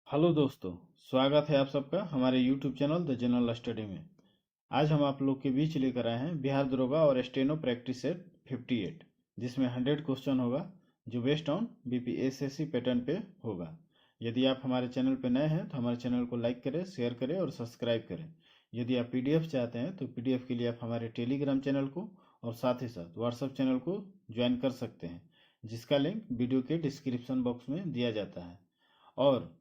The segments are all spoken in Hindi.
हेलो दोस्तों, स्वागत है आप सबका हमारे YouTube channel the general study में। आज हम आप लोग के बीच लेकर आए हैं बिहार दरोगा और स्टेनो प्रैक्टिस सेट 58, जिसमें 100 क्वेश्चन होगा जो बेस्ड ऑन बीपीएसएससी पैटर्न पे होगा। यदि आप हमारे चैनल पर नए हैं तो हमारे चैनल को लाइक करें, शेयर करें और सब्सक्राइब करें। यदि आप पीडीएफ चाहते हैं तो पीडीएफ के लिए आप हमारे टेलीग्राम चैनल को और साथ ही साथ व्हाट्सएप चैनल को ज्वाइन कर सकते हैं, जिसका लिंक वीडियो के डिस्क्रिप्शन बॉक्स में दिया जाता है। और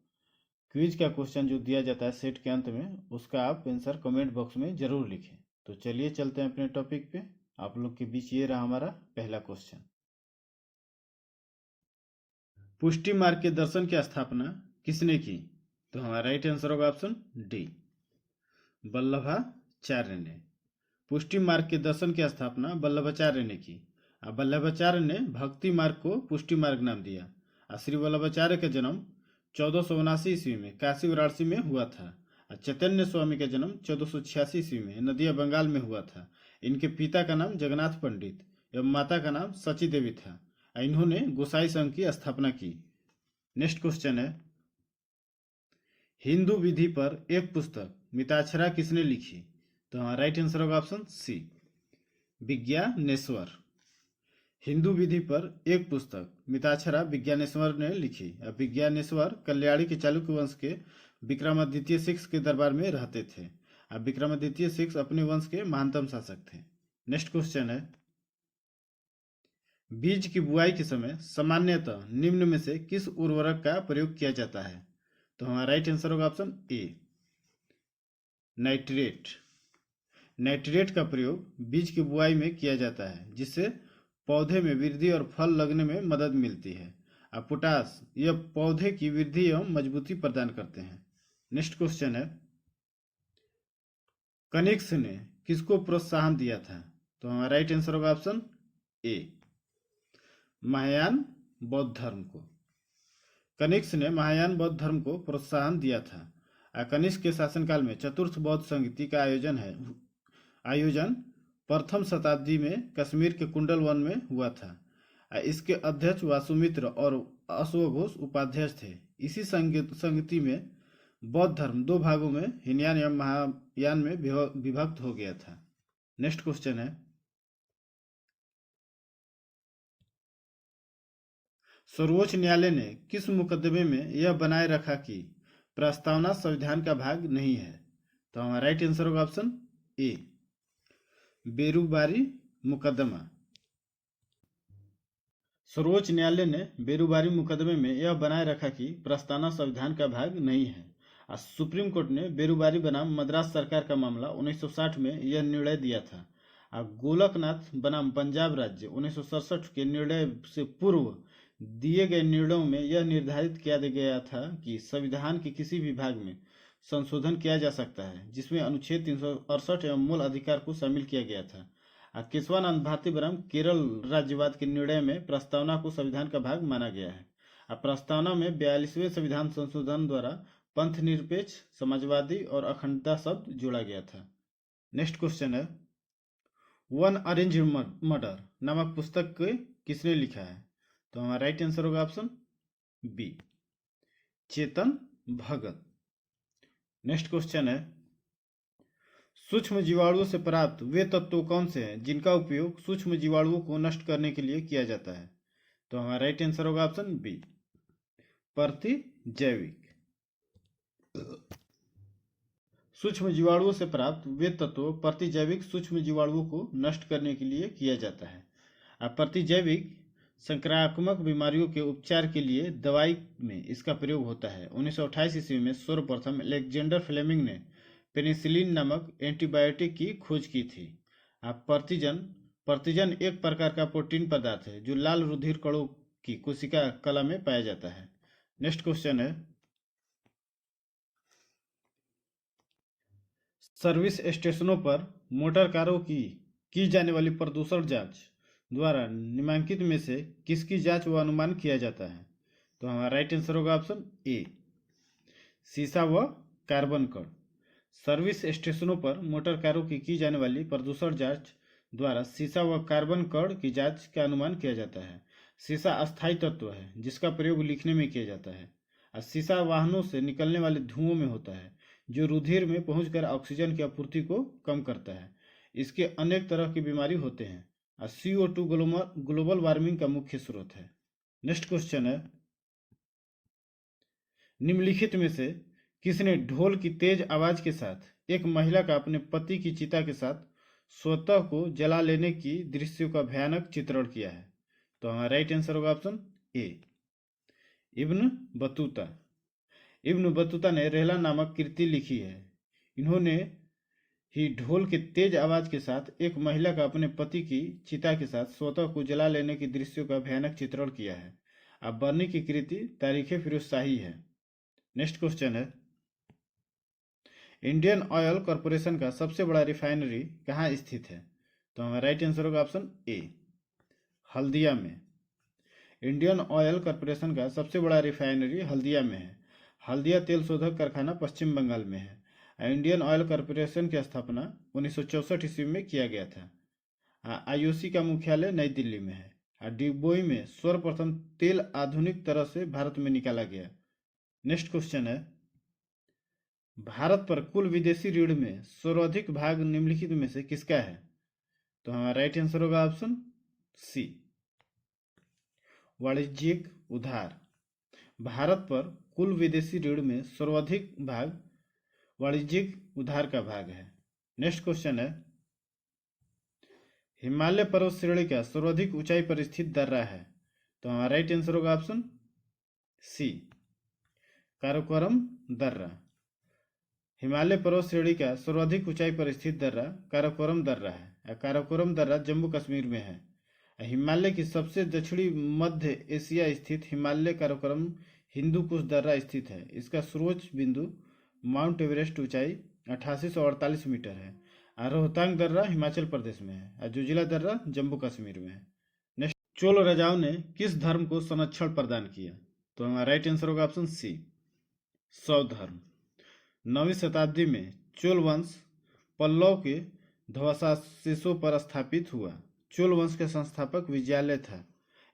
क्विज का क्वेश्चन जो दिया जाता है सेट के अंत में, उसका आप आंसर कमेंट बॉक्स में जरूर लिखें। तो चलिए चलते हैं अपने टॉपिक पे। आप लोग के बीच ये रहा हमारा पहला क्वेश्चन। पुष्टि मार्ग के दर्शन की स्थापना किसने की? तो हमारा राइट आंसर होगा ऑप्शन डी, वल्लभाचार्य ने। पुष्टि मार्ग के दर्शन की स्थापना वल्लभाचार्य ने की। अब वल्लभाचार्य ने भक्ति मार्ग को पुष्टि मार्ग नाम दिया। श्री वल्लभाचार्य का जन्म 1479 ईस्वी में काशी वाराणसी में हुआ था। चैतन्य स्वामी का जन्म 1486 ईस्वी में नदिया बंगाल में हुआ था। इनके पिता का नाम जगन्नाथ पंडित एवं माता का नाम सची देवी था। इन्होंने गोसाई संघ की स्थापना की। नेक्स्ट क्वेश्चन है, हिंदू विधि पर एक पुस्तक मिताक्षरा किसने लिखी? तो हमारा राइट आंसर होगा ऑप्शन सी, विज्ञानेश्वर। हिंदू विधि पर एक पुस्तक मिताक्षरा विज्ञानेश्वर ने लिखी। अब विज्ञानेश्वर कल्याणी के चालुक्य वंश के विक्रमादित्य सिक्स के दरबार में रहते थे। अब विक्रमादित्य सिक्स अपने वंश के महानतम शासक थे। नेक्स्ट क्वेश्चन है, बीज की बुआई के समय सामान्यतः निम्न में से किस उर्वरक का प्रयोग किया जाता है? तो हमारा राइट आंसर होगा ऑप्शन ए, नाइट्रेट। नाइट्रेट का प्रयोग बीज की बुआई में किया जाता है, जिससे पौधे में वृद्धि और फल लगने में मदद मिलती है। अब पोटास यह पौधे की वृद्धि एवं मजबूती प्रदान करते हैं। नेक्स्ट क्वेश्चन है, कनिष्क ने किसको प्रोत्साहन दिया था? तो हमारा राइट आंसर होगा ऑप्शन ए, महायान बौद्ध धर्म को। कनिष्क ने महायान बौद्ध धर्म को प्रोत्साहन दिया था। कनिष्क के शासनकाल में चतुर्थ बौद्ध संगति का आयोजन प्रथम शताब्दी में कश्मीर के कुंडल वन में हुआ था। इसके अध्यक्ष वासुमित्र और अश्वघोष उपाध्यक्ष थे। इसी संगति में बौद्ध धर्म दो भागों में हीनयान एवं महायान में विभक्त हो गया था। नेक्स्ट क्वेश्चन है, सर्वोच्च न्यायालय ने किस मुकदमे में यह बनाए रखा कि प्रस्तावना संविधान का भाग नहीं है? तो हमारा राइट आंसर होगा ऑप्शन ए, बेरुबारी मुकदमा। सर्वोच्च न्यायालय ने बेरुबारी मुकदमे में यह बनाए रखा कि प्रस्तावना संविधान का भाग नहीं है। सुप्रीम कोर्ट ने बेरुबारी बनाम मद्रास सरकार का मामला 1960 में यह निर्णय दिया था। गोलकनाथ बनाम पंजाब राज्य 1967 के निर्णय से पूर्व दिए गए निर्णयों में यह निर्धारित किया गया था कि संविधान के किसी भी भाग में संशोधन किया जा सकता है, जिसमें अनुच्छेद 368 एवं मूल अधिकार को शामिल किया गया था। केशवानंद भारती बनाम केरल राज्यवाद के निर्णय में प्रस्तावना को संविधान का भाग माना गया है। प्रस्तावना में 42वें संविधान संशोधन द्वारा पंथ निरपेक्ष, समाजवादी और अखंडता शब्द जोड़ा गया था। नेक्स्ट क्वेश्चन है, वन अरेंज मर्डर नामक पुस्तक को किसने लिखा है? तो हमारा राइट आंसर होगा option B, Chetan Bhagat. Next question है, सूक्ष्म जीवाणुओं से प्राप्त वे तत्व कौन से हैं जिनका उपयोग सूक्ष्म जीवाणुओं को नष्ट करने के लिए किया जाता है? तो हमारा राइट आंसर होगा ऑप्शन बी, प्रतिजैविक। सूक्ष्म जीवाणुओं से प्राप्त वे तत्व प्रतिजैविक सूक्ष्म जीवाणुओं को नष्ट करने के लिए किया जाता है। अब प्रतिजैविक संक्रामक बीमारियों के उपचार के लिए दवाई में इसका प्रयोग होता है। 1928 ईस्वी में सर्वप्रथम अलेक्जेंडर फ्लेमिंग ने पेनिसिलिन नामक एंटीबायोटिक की खोज की थी। प्रतिजन एक प्रकार का प्रोटीन पदार्थ है जो लाल रुधिर कणों की कोशिका कला में पाया जाता है। नेक्स्ट क्वेश्चन है, सर्विस स्टेशनों पर मोटर कारों की जाने वाली प्रदूषण जांच द्वारा निम्नलिखित में से किसकी जांच व अनुमान किया जाता है? तो हमारा राइट आंसर होगा ऑप्शन ए, सीसा व कार्बन कण। सर्विस स्टेशनों पर मोटर कारों की जाने वाली प्रदूषण जांच द्वारा सीसा व कार्बन कण की जांच का अनुमान किया जाता है। सीसा अस्थायी तत्व है जिसका प्रयोग लिखने में किया जाता है। और शीशा वाहनों से निकलने वाले धुओं में होता है, जो रुधिर में पहुंचकर ऑक्सीजन की आपूर्ति को कम करता है। इसके अनेक तरह की बीमारी होते हैं और CO2 ग्लोबल वार्मिंग का मुख्य स्रोत है। नेक्स्ट क्वेश्चन है, निम्नलिखित में से किसने ढोल की तेज आवाज के साथ एक महिला का अपने पति की चिता के साथ स्वतः को जला लेने की दृश्यों का भयानक चित्रण किया है? तो हमारा राइट आंसर होगा ऑप्शन ए, इब्न बतूता। इब्न बतूता ने रहला नामक कृति लिखी है। इन्होंने ही ढोल के तेज आवाज के साथ एक महिला का अपने पति की चिता के साथ स्वतः को जला लेने की दृश्यों का भयानक चित्रण किया है। अब बर्नी की कृति तारीख फिरोज शाही है। नेक्स्ट क्वेश्चन है, इंडियन ऑयल कॉरपोरेशन का सबसे बड़ा रिफाइनरी कहाँ स्थित है? तो हमारा राइट आंसर होगा ऑप्शन ए, हल्दिया में। इंडियन ऑयल कॉरपोरेशन का सबसे बड़ा रिफाइनरी हल्दिया में है। हल्दिया तेल शोधक कारखाना पश्चिम बंगाल में है। इंडियन ऑयल कॉरपोरेशन की स्थापना 1964 ईस्वी में किया गया था। IOC का मुख्यालय नई दिल्ली में है। डिगबोई में सर्वप्रथम तेल आधुनिक तरह से भारत में निकाला गया। नेक्स्ट क्वेश्चन है, भारत पर कुल विदेशी ऋण में सर्वाधिक भाग निम्नलिखित में से किसका है? तो हमारा राइट आंसर होगा ऑप्शन सी, वाणिज्यिक उधार। भारत पर कुल विदेशी ऋण में सर्वाधिक भाग वाणिज्यिक उधार का भाग है। नेक्स्ट क्वेश्चन है, हिमालय पर्वत श्रेणी का सर्वाधिक ऊंचाई पर स्थित दर्रा है? तो हमारा राइट आंसर होगा ऑप्शन सी, काराकोरम दर्रा। हिमालय पर्वत श्रेणी का सर्वाधिक ऊंचाई पर स्थित दर्रा काराकोरम दर्रा है। काराकोरम दर्रा जम्मू कश्मीर में है। हिमालय की सबसे दक्षिणी मध्य एशिया स्थित हिमालय काराकोरम हिंदू कुश दर्रा स्थित है। इसका सर्वोच्च बिंदु माउंट एवरेस्ट ऊंचाई 8848 मीटर है। रोहतांग दर्रा हिमाचल प्रदेश में है। जुजिला दर्रा जम्मू कश्मीर में है। नेक्स्ट, चोल राजाओं ने किस धर्म को संरक्षण प्रदान किया? तो हमारा राइट आंसर होगा ऑप्शन सी, शैव धर्म। 9वीं शताब्दी में चोल वंश पल्लव के ध्वजावशेषों पर स्थापित हुआ। चोल वंश के संस्थापक विजयालय था।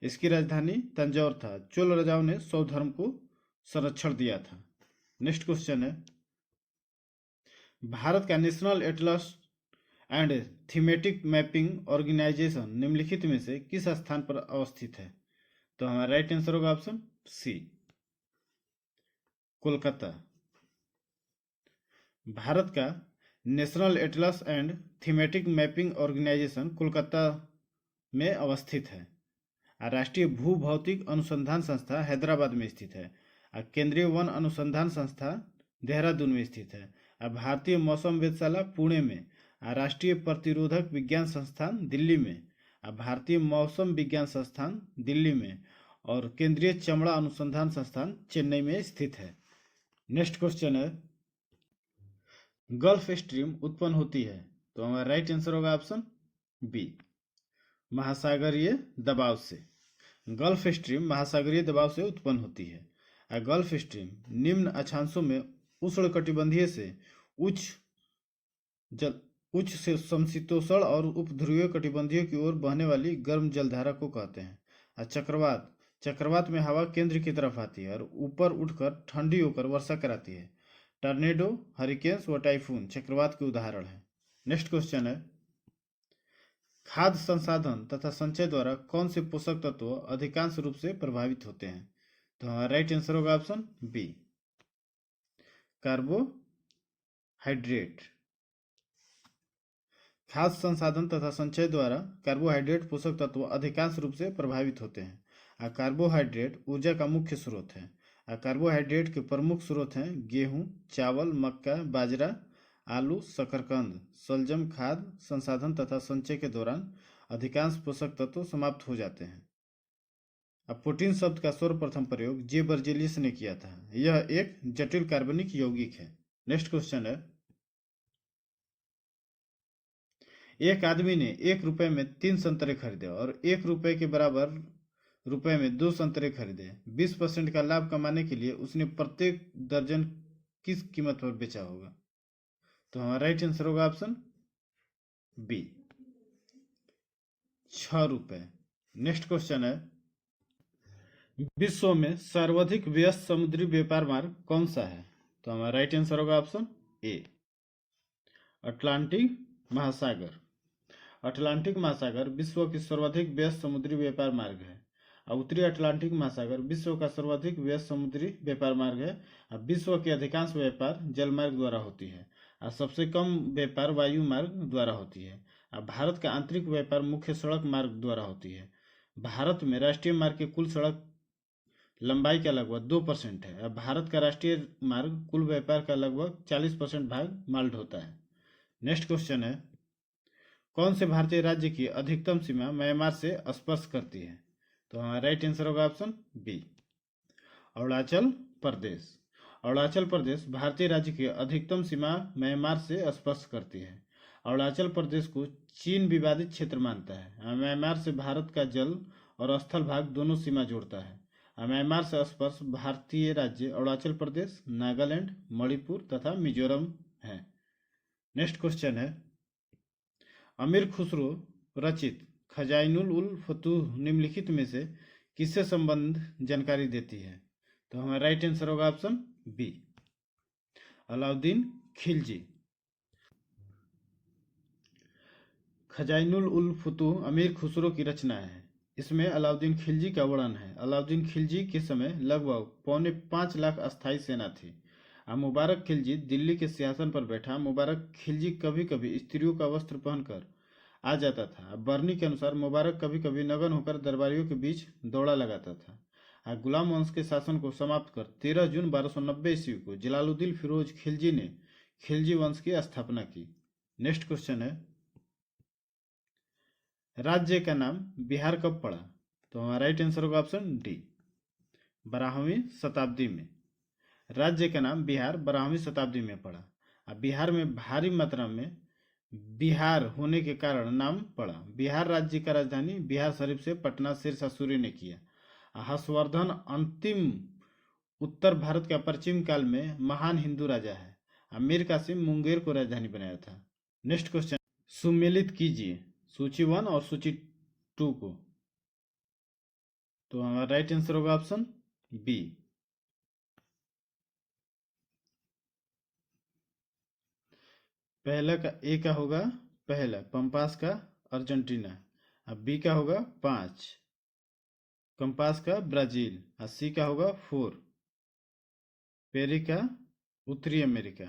इसकी राजधानी तंजौर था। चोल राजाओं ने शैव धर्म को संरक्षण दिया था। नेक्स्ट क्वेश्चन है, भारत का national atlas and thematic mapping organisation निम्नलिखित में से किस स्थान पर अवस्थित है? तो हमारा राइट आंसर होगा ऑप्शन सी, कोलकाता। भारत का national atlas and thematic mapping organisation Kolkata में अवस्थित है। राष्ट्रीय भू भौतिक अनुसंधान संस्था हैदराबाद में स्थित है। केंद्रीय वन अनुसंधान संस्था देहरादून में स्थित है। भारतीय मौसम वेधशाला पुणे में। राष्ट्रीय प्रतिरोधक विज्ञान संस्थान दिल्ली में। भारतीय मौसम विज्ञान संस्थान दिल्ली में। और केंद्रीय चमड़ा अनुसंधान संस्थान चेन्नई में स्थित है। नेक्स्ट क्वेश्चन है, गल्फ स्ट्रीम उत्पन्न होती है? तो हमारा राइट आंसर होगा ऑप्शन बी, महासागरीय दबाव से। गल्फ स्ट्रीम महासागरीय दबाव से उत्पन्न होती है। गल्फ स्ट्रीम निम्न अक्षांशों में उष्णकटिबंधीय से उच्च से समशीतोष्ण और उपध्रुवीय कटिबंधीय की ओर बहने वाली गर्म जलधारा को कहते हैं। चक्रवात में हवा केंद्र की तरफ आती है और ऊपर उठकर ठंडी होकर वर्षा कराती है। टर्नेडो, हरिकेन्स व टाइफून चक्रवात के उदाहरण हैं। नेक्स्ट क्वेश्चन है, खाद्य संसाधन तथा संचय द्वारा कौन से पोषक तत्व अधिकांश रूप से प्रभावित होते हैं? तो हमारा राइट आंसर होगा ऑप्शन बी, कार्बोहाइड्रेट। खाद्य संसाधन तथा संचय द्वारा कार्बोहाइड्रेट पोषक तत्व अधिकांश रूप से प्रभावित होते हैं। कार्बोहाइड्रेट ऊर्जा का मुख्य स्रोत है। कार्बोहाइड्रेट के प्रमुख स्रोत हैं गेहूं, चावल, मक्का, बाजरा, आलू, शकरकंद। शलजम खाद्य संसाधन तथा संचय के दौरान अधिकांश पोषक तत्व समाप्त हो जाते हैं। अब प्रोटीन शब्द का सर्वप्रथम प्रयोग जे बर्जेलियस ने किया था। यह एक जटिल कार्बनिक यौगिक है। नेक्स्ट क्वेश्चन है, एक आदमी ने 1 रुपए में 3 संतरे खरीदे और 1 रुपए के बराबर रुपए में 2 संतरे खरीदे। 20% का लाभ कमाने के लिए उसने प्रत्येक दर्जन किस कीमत पर बेचा होगा? तो हमारा राइट आंसर होगा ऑप्शन बी, 6 रुपए। नेक्स्ट क्वेश्चन है, विश्व में सर्वाधिक व्यस्त समुद्री व्यापार मार्ग कौन सा है? तो हमारा राइट आंसर होगा ऑप्शन ए, अटलांटिक महासागर। अटलांटिक महासागर विश्व की सर्वाधिक व्यस्त समुद्री व्यापार मार्ग है। उत्तरी अटलांटिक महासागर विश्व का सर्वाधिक व्यस्त समुद्री व्यापार मार्ग है। विश्व के अधिकांश व्यापार जलमार्ग द्वारा होती है और सबसे कम व्यापार वायु मार्ग द्वारा होती है। भारत का आंतरिक व्यापार मुख्य सड़क मार्ग द्वारा होती है। भारत में राष्ट्रीय मार्ग की कुल सड़क लंबाई का लगभग 2% है। भारत का राष्ट्रीय मार्ग कुल व्यापार का लगभग 40% भाग माल ढोता है। नेक्स्ट क्वेश्चन है, कौन से भारतीय राज्य की अधिकतम सीमा म्यांमार से स्पर्श करती है? तो हमारा राइट आंसर होगा ऑप्शन बी, अरुणाचल प्रदेश। अरुणाचल प्रदेश भारतीय राज्य की अधिकतम सीमा म्यांमार से स्पर्श करती है। अरुणाचल प्रदेश को चीन विवादित क्षेत्र मानता है। म्यांमार से भारत का जल और स्थल भाग दोनों सीमा जोड़ता है। म्यांमार से स्पर्श भारतीय राज्य अरुणाचल प्रदेश, नागालैंड, मणिपुर तथा मिजोरम है। नेक्स्ट क्वेश्चन है, अमीर खुसरो रचित खजाइनुल उल फतूह निम्नलिखित में से किससे संबंध जानकारी देती है? तो हमारा राइट आंसर होगा ऑप्शन बी, अलाउद्दीन खिलजी। खजाइनुल उल फतूह अमीर खुसरो की रचना है। इसमें अलाउद्दीन खिलजी का वर्णन है। अलाउद्दीन खिलजी के समय लगभग 4.25 लाख अस्थायी सेना थी। मुबारक खिलजी दिल्ली के सिंहासन पर बैठा। मुबारक खिलजी कभी कभी स्त्रियों का वस्त्र पहनकर आ जाता था। बरनी के अनुसार मुबारक कभी कभी नग्न होकर दरबारियों के बीच दौड़ा लगाता था। गुलाम वंश के शासन को समाप्त कर 13 जून 1290 ईस्वी को जलालुद्दीन फिरोज खिलजी ने खिलजी वंश की स्थापना की। नेक्स्ट क्वेश्चन है, राज्य का नाम बिहार कब पड़ा? तो हमारा राइट आंसर होगा ऑप्शन डी, 12वीं शताब्दी में। राज्य का नाम बिहार 12वीं शताब्दी में पड़ा। बिहार में भारी मात्रा में बिहार होने के कारण नाम पड़ा। बिहार राज्य का राजधानी बिहार शरीफ से पटना शेरशाह सूरी ने किया। हर्षवर्धन अंतिम उत्तर भारत का पश्चिम काल में महान हिंदू राजा है। मीर कासिम मुंगेर को राजधानी बनाया था। नेक्स्ट क्वेश्चन, सुमेलित कीजिए सूची 1 और सूची 2 को। तो हमारा राइट आंसर होगा ऑप्शन बी, पहला का ए का होगा पहला पंपास का अर्जेंटीना, अब बी का होगा 5 कंपास का ब्राजील, और सी का होगा 4 पेरी का उत्तरी अमेरिका,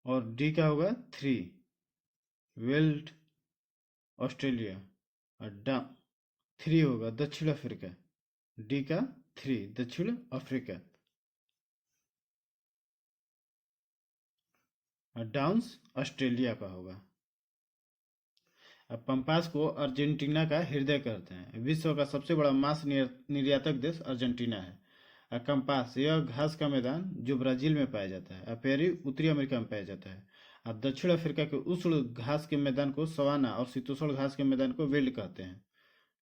और डी का होगा 3 वेल्ड ऑस्ट्रेलिया, और 3 होगा दक्षिण अफ्रीका। डी का 3 दक्षिण अफ्रीका, और डाउन्स ऑस्ट्रेलिया का होगा। अब पंपास को अर्जेंटीना का हृदय कहते हैं। विश्व का सबसे बड़ा मांस निर्यातक देश अर्जेंटीना है। कंपास यह घास का मैदान जो ब्राजील में पाया जाता है। पेरी उत्तरी अमेरिका में पाया जाता है। और दक्षिण अफ्रीका के उष्ण घास के मैदान को सवाना और शीतोष्ण घास के मैदान को वेल्ड कहते हैं।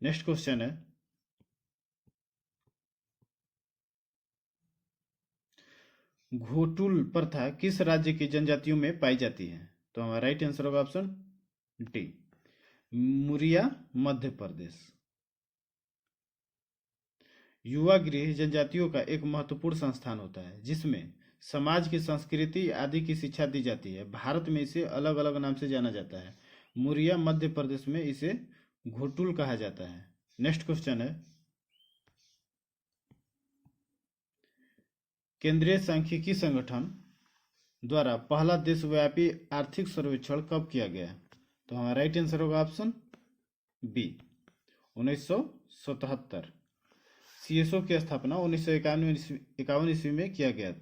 नेक्स्ट क्वेश्चन है, घोटुल प्रथा किस राज्य की जनजातियों में पाई जाती है? तो हमारा राइट आंसर होगा ऑप्शन डी, मुरिया मध्य प्रदेश। युवा गृह जनजातियों का एक महत्वपूर्ण संस्थान होता है जिसमें समाज की संस्कृति आदि की शिक्षा दी जाती है। भारत में इसे अलग अलग नाम से जाना जाता है। मुरिया मध्य प्रदेश में इसे घोटुल कहा जाता है। नेक्स्ट क्वेश्चन है, केंद्रीय सांख्यिकी संगठन द्वारा पहला देशव्यापी आर्थिक सर्वेक्षण कब किया गया? तो हमारा राइट आंसर होगा ऑप्शन बी, 1977। सीएसओ की स्थापना 1951 ईस्वी में किया गया।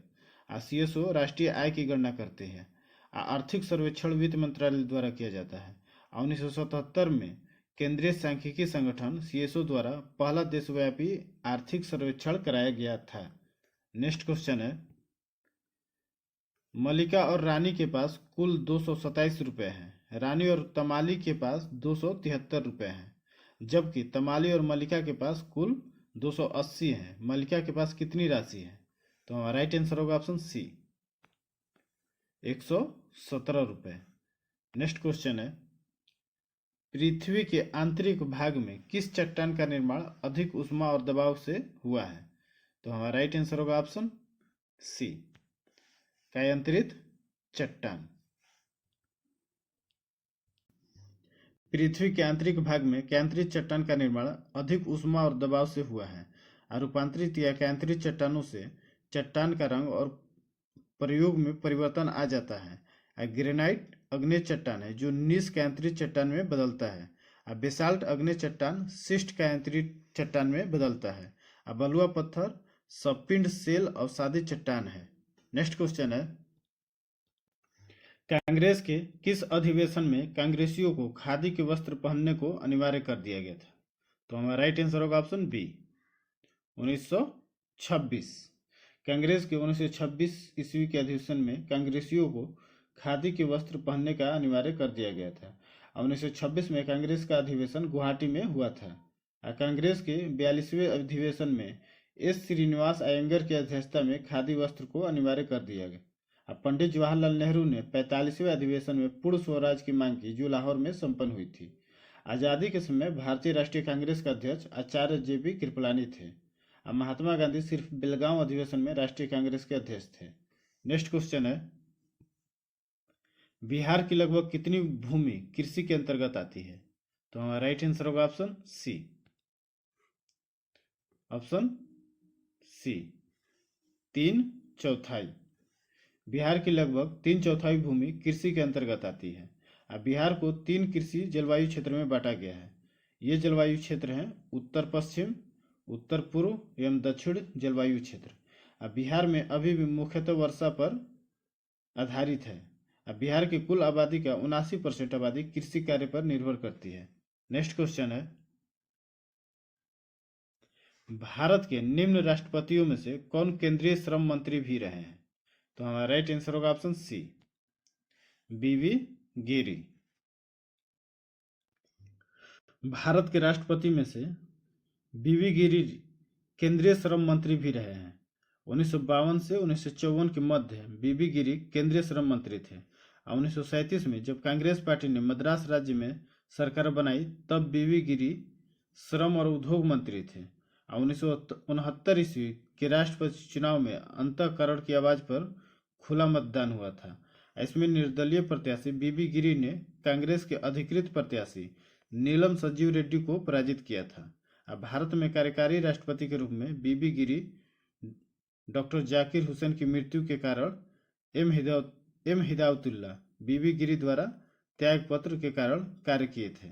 सीएसओ राष्ट्रीय आय की गणना करते हैं। आर्थिक सर्वेक्षण वित्त मंत्रालय द्वारा किया जाता है। 1977 में केंद्रीय सांख्यिकी संगठन सीएसओ द्वारा पहला देशव्यापी आर्थिक सर्वेक्षण कराया गया था। नेक्स्ट क्वेश्चन है, मलिका और रानी के पास कुल 227 रुपए हैं। रानी और तमाली के पास 273 रुपए हैं, जबकि तमाली और मलिका के पास कुल 280 है। मलिका के पास कितनी राशि है? तो हमारा राइट आंसर होगा ऑप्शन सी, 117 रुपए। नेक्स्ट क्वेश्चन है, पृथ्वी के आंतरिक भाग में किस चट्टान का निर्माण अधिक ऊष्मा और दबाव से हुआ है? तो हमारा राइट आंसर होगा ऑप्शन सी, कायांतरित चट्टान। पृथ्वी के आंतरिक भाग में कायांतरित चट्टान का निर्माण अधिक ऊष्मा और दबाव से हुआ है। रूपांतरित या कायांतरित चट्टानों से चट्टान का रंग और प्रयोग में परिवर्तन आ जाता है। ग्रेनाइट अग्नेय चट्टान है जो निष्कायांतरित चट्टान में बदलता है। बेसाल्ट अग्नेय चट्टान शिष्ट कायांतरित चट्टान में बदलता है। बलुआ पत्थर सपिंड सेल अवसादी चट्टान है। नेक्स्ट क्वेश्चन है, कांग्रेस के किस अधिवेशन में कांग्रेसियों को खादी के वस्त्र पहनने को अनिवार्य कर दिया गया था? तो हमारा राइट आंसर होगा ऑप्शन बी, 1926। कांग्रेस के 1926 ईस्वी के अधिवेशन में कांग्रेसियों को खादी के वस्त्र पहनने का अनिवार्य कर दिया गया था। 1926 में कांग्रेस का अधिवेशन गुवाहाटी में हुआ था। कांग्रेस के 42वें अधिवेशन में एस श्रीनिवास अयंगर की अध्यक्षता में खादी वस्त्र को अनिवार्य कर दिया गया। पंडित जवाहरलाल नेहरू ने 45वें अधिवेशन में पूर्ण स्वराज की मांग की जो लाहौर में संपन्न हुई थी। आज़ादी के समय भारतीय राष्ट्रीय कांग्रेस का अध्यक्ष आचार्य JB कृपलानी थे। महात्मा गांधी सिर्फ बेलगांव अधिवेशन में राष्ट्रीय कांग्रेस के अध्यक्ष थे। नेक्स्ट क्वेश्चन है, बिहार की लगभग कितनी भूमि कृषि के अंतर्गत आती है? तो हमारा राइट आंसर होगा option C, option C, 3/4। Bihar की लगभग 3/4 भूमि कृषि के अंतर्गत आती है। अब बिहार को 3 कृषि जलवायु क्षेत्र में बांटा गया है। ये जलवायु क्षेत्र हैं उत्तर पश्चिम, उत्तर पूर्व एवं दक्षिण जलवायु क्षेत्र। अब बिहार में अभी भी मुख्यतः वर्षा पर आधारित है। अब बिहार की कुल आबादी का 79% आबादी कृषि कार्य पर निर्भर करती है। नेक्स्ट क्वेश्चन है, भारत के निम्न राष्ट्रपतियों में से कौन केंद्रीय श्रम मंत्री भी रहे हैं? तो हमारा राइट आंसर होगा ऑप्शन सी, BV गिरी। भारत के राष्ट्रपति में से BV गिरी केंद्रीय श्रम मंत्री भी रहे हैं। 1952 से 1954 के मध्य BV गिरी केंद्रीय श्रम मंत्री थे। 1937 में जब कांग्रेस पार्टी ने मद्रास राज्य में सरकार बनाई तब BV गिरी श्रम और उद्योग मंत्री थे। 1969 ईस्वी के राष्ट्रपति चुनाव में अंतःकरण की आवाज पर खुला मतदान हुआ था। इसमें निर्दलीय प्रत्याशी BV गिरी ने कांग्रेस के अधिकृत प्रत्याशी नीलम संजीव रेड्डी को पराजित किया था। अब भारत में कार्यकारी राष्ट्रपति के रूप में BV गिरी डॉक्टर जाकिर हुसैन की मृत्यु के कारण एम हिदायतुल्लाह BV गिरी द्वारा त्यागपत्र के कारण कार्य किए थे।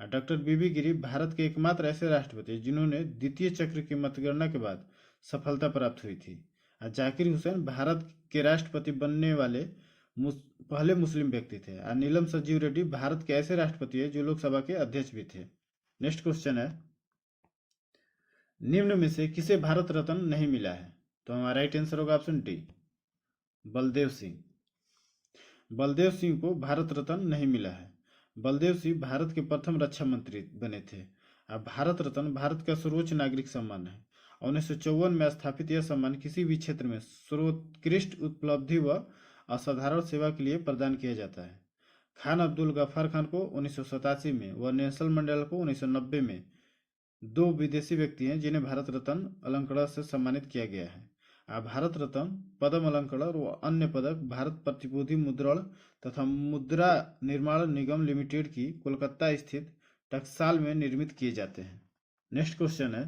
डॉक्टर BV गिरी भारत के एकमात्र ऐसे राष्ट्रपति जिन्होंने द्वितीय चक्र की मतगणना के बाद सफलता प्राप्त हुई थी। जाकिर हुसैन भारत के राष्ट्रपति बनने वाले पहले मुस्लिम व्यक्ति थे। नीलम संजीव रेड्डी भारत के ऐसे राष्ट्रपति है जो लोकसभा के अध्यक्ष भी थे। नेक्स्ट क्वेश्चन है, निम्न में से किसे भारत रत्न नहीं मिला है? तो हमारा राइट आंसर होगा ऑप्शन डी, बलदेव सिंह। बलदेव सिंह को भारत रत्न नहीं मिला है। बलदेव सिंह भारत के प्रथम रक्षा मंत्री बने थे। अब भारत रत्न भारत का सर्वोच्च नागरिक सम्मान है। 1954 में स्थापित यह सम्मान किसी भी क्षेत्र में सर्वोत्कृष्ट उपलब्धि व असाधारण सेवा के लिए प्रदान किया जाता है। खान अब्दुल गफ्फार खान को 1987 में व नेल्सन मंडेला को 1990 में 2 विदेशी व्यक्ति हैं जिन्हें भारत रत्न अलंकरण से सम्मानित किया गया है। भारत रत्न, पद्म अलंकरण और अन्य पदक भारत प्रतिभूति मुद्रण तथा मुद्रा निर्माण निगम लिमिटेड की कोलकाता स्थित टकसाल में निर्मित किए जाते हैं। नेक्स्ट क्वेश्चन है,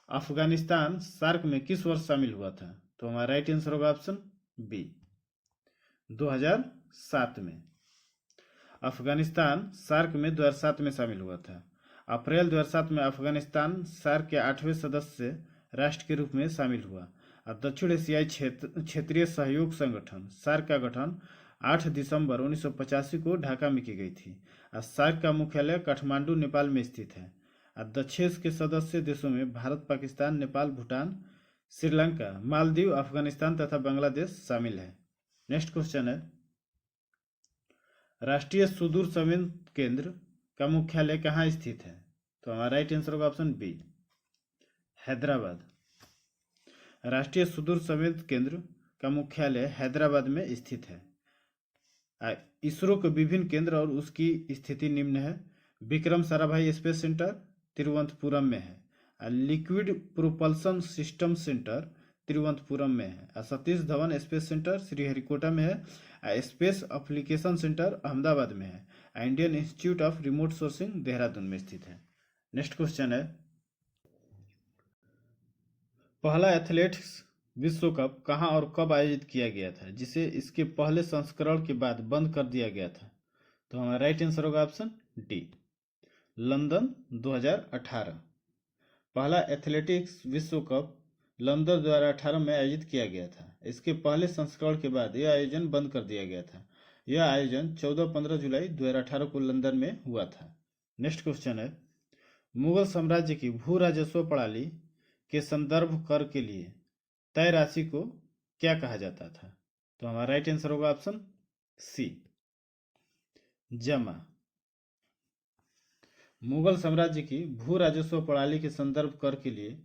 अफगानिस्तान सार्क में किस वर्ष शामिल हुआ था? तो हमारा राइट आंसर होगा ऑप्शन बी, 2007 में। अफगानिस्तान सार्क में 2007 में शामिल हुआ था। अप्रैल 2007 में अफगानिस्तान सार्क के 8वें सदस्य राष्ट्र के रूप में शामिल हुआ। दक्षिण एशियाई क्षेत्रीय सहयोग संगठन सार्क का गठन 8 दिसंबर 1985 को ढाका में की गई थी। सार्क का मुख्यालय काठमांडू नेपाल में स्थित है। दक्षेश के सदस्य देशों में भारत, पाकिस्तान, नेपाल, भूटान, श्रीलंका, मालदीव, अफगानिस्तान तथा बांग्लादेश शामिल है। नेक्स्ट क्वेश्चन है, राष्ट्रीय सुदूर संवेदन केंद्र का मुख्यालय कहाँ स्थित है? तो हमारा राइट आंसर होगा ऑप्शन बी, हैदराबाद। राष्ट्रीय सुदूर संवेदन केंद्र का मुख्यालय हैदराबाद में स्थित है। इसरो के विभिन्न केंद्र और उसकी स्थिति निम्न है। विक्रम साराभाई स्पेस सेंटर तिरुवनंतपुरम में है। Liquid propulsion system centre Thiruvananthapuram में है। सतीश धवन स्पेस सेंटर श्रीहरिकोटा में है। स्पेस एप्लीकेशन सेंटर अहमदाबाद में है। Indian institute of remote sourcing Dehradun में स्थित है। नेक्स्ट क्वेश्चन है, पहला एथलेटिक्स विश्व कप कहाँ और कब आयोजित किया गया था, जिसे इसके पहले संस्करण के बाद बंद कर दिया गया था? तो हमारा राइट आंसर होगा ऑप्शन डी, लंदन 2018। पहला एथलेटिक्स विश्व कप लंदन 2018 में आयोजित किया गया था। इसके पहले संस्करण के बाद यह आयोजन बंद कर दिया गया था। यह आयोजन 14-15 जुलाई 2018 को लंदन में हुआ था। नेक्स्ट क्वेश्चन है, मुगल साम्राज्य की भू राजस्व प्रणाली के संदर्भ कर के लिए तय राशि को क्या कहा जाता था? तो हमारा राइट आंसर होगा ऑप्शन सी, जमा। मुगल साम्राज्य की भू राजस्व प्रणाली के संदर्भ कर के लिए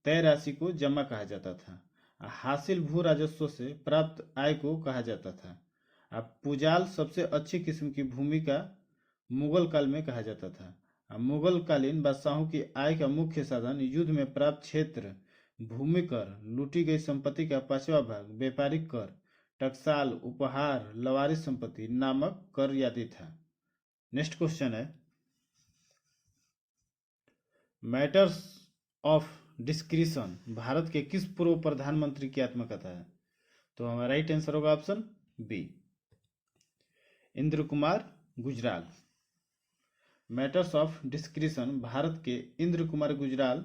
तय राशि को जमा कहा जाता था। हासिल भू राजस्व से प्राप्त आय को कहा जाता था। पुजाल सबसे अच्छी किस्म की भूमि का मुगल काल में कहा जाता था। मुगल कालीन बादशाहों की आय का मुख्य साधन युद्ध में प्राप्त क्षेत्र, भूमि कर, लूटी गई संपत्ति का 5वां भाग, व्यापारिक कर, टकसाल, उपहार, लवारिस संपत्ति नामक कर आदि था। नेक्स्ट क्वेश्चन है, मैटर्स ऑफ डिस्क्रिशन भारत के किस पूर्व प्रधानमंत्री की आत्मकथा है? तो हमारा राइट आंसर होगा option B, Indra Kumar Gujral. Matters of discretion Bharat के इंद्र कुमार गुजराल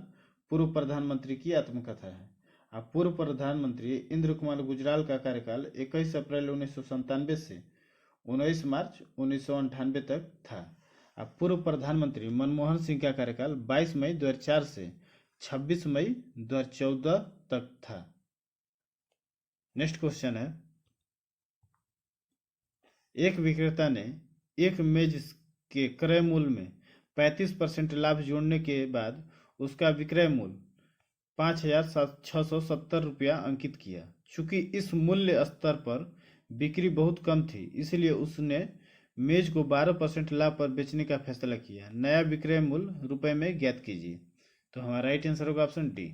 पूर्व प्रधानमंत्री की आत्मकथा है। पूर्व प्रधानमंत्री इंद्र कुमार गुजराल का कार्यकाल 21 अप्रैल 1997 से 19 मार्च 1998 तक था। पूर्व प्रधानमंत्री मनमोहन सिंह का कार्यकाल 22 मई 2004 से 26 मई 2014 तक था। नेक्स्ट क्वेश्चन है, एक विक्रेता ने एक मेज के क्रय मूल्य में 35% लाभ जोड़ने के बाद उसका विक्रय मूल्य 5,670 रुपया अंकित किया। चूंकि इस मूल्य स्तर पर बिक्री बहुत कम थी, इसलिए उसने मेज को 12% लाभ पर बेचने का फैसला किया। नया विक्रय मूल्य रुपए में ज्ञात कीजिए। तो हमारा राइट आंसर होगा ऑप्शन डी,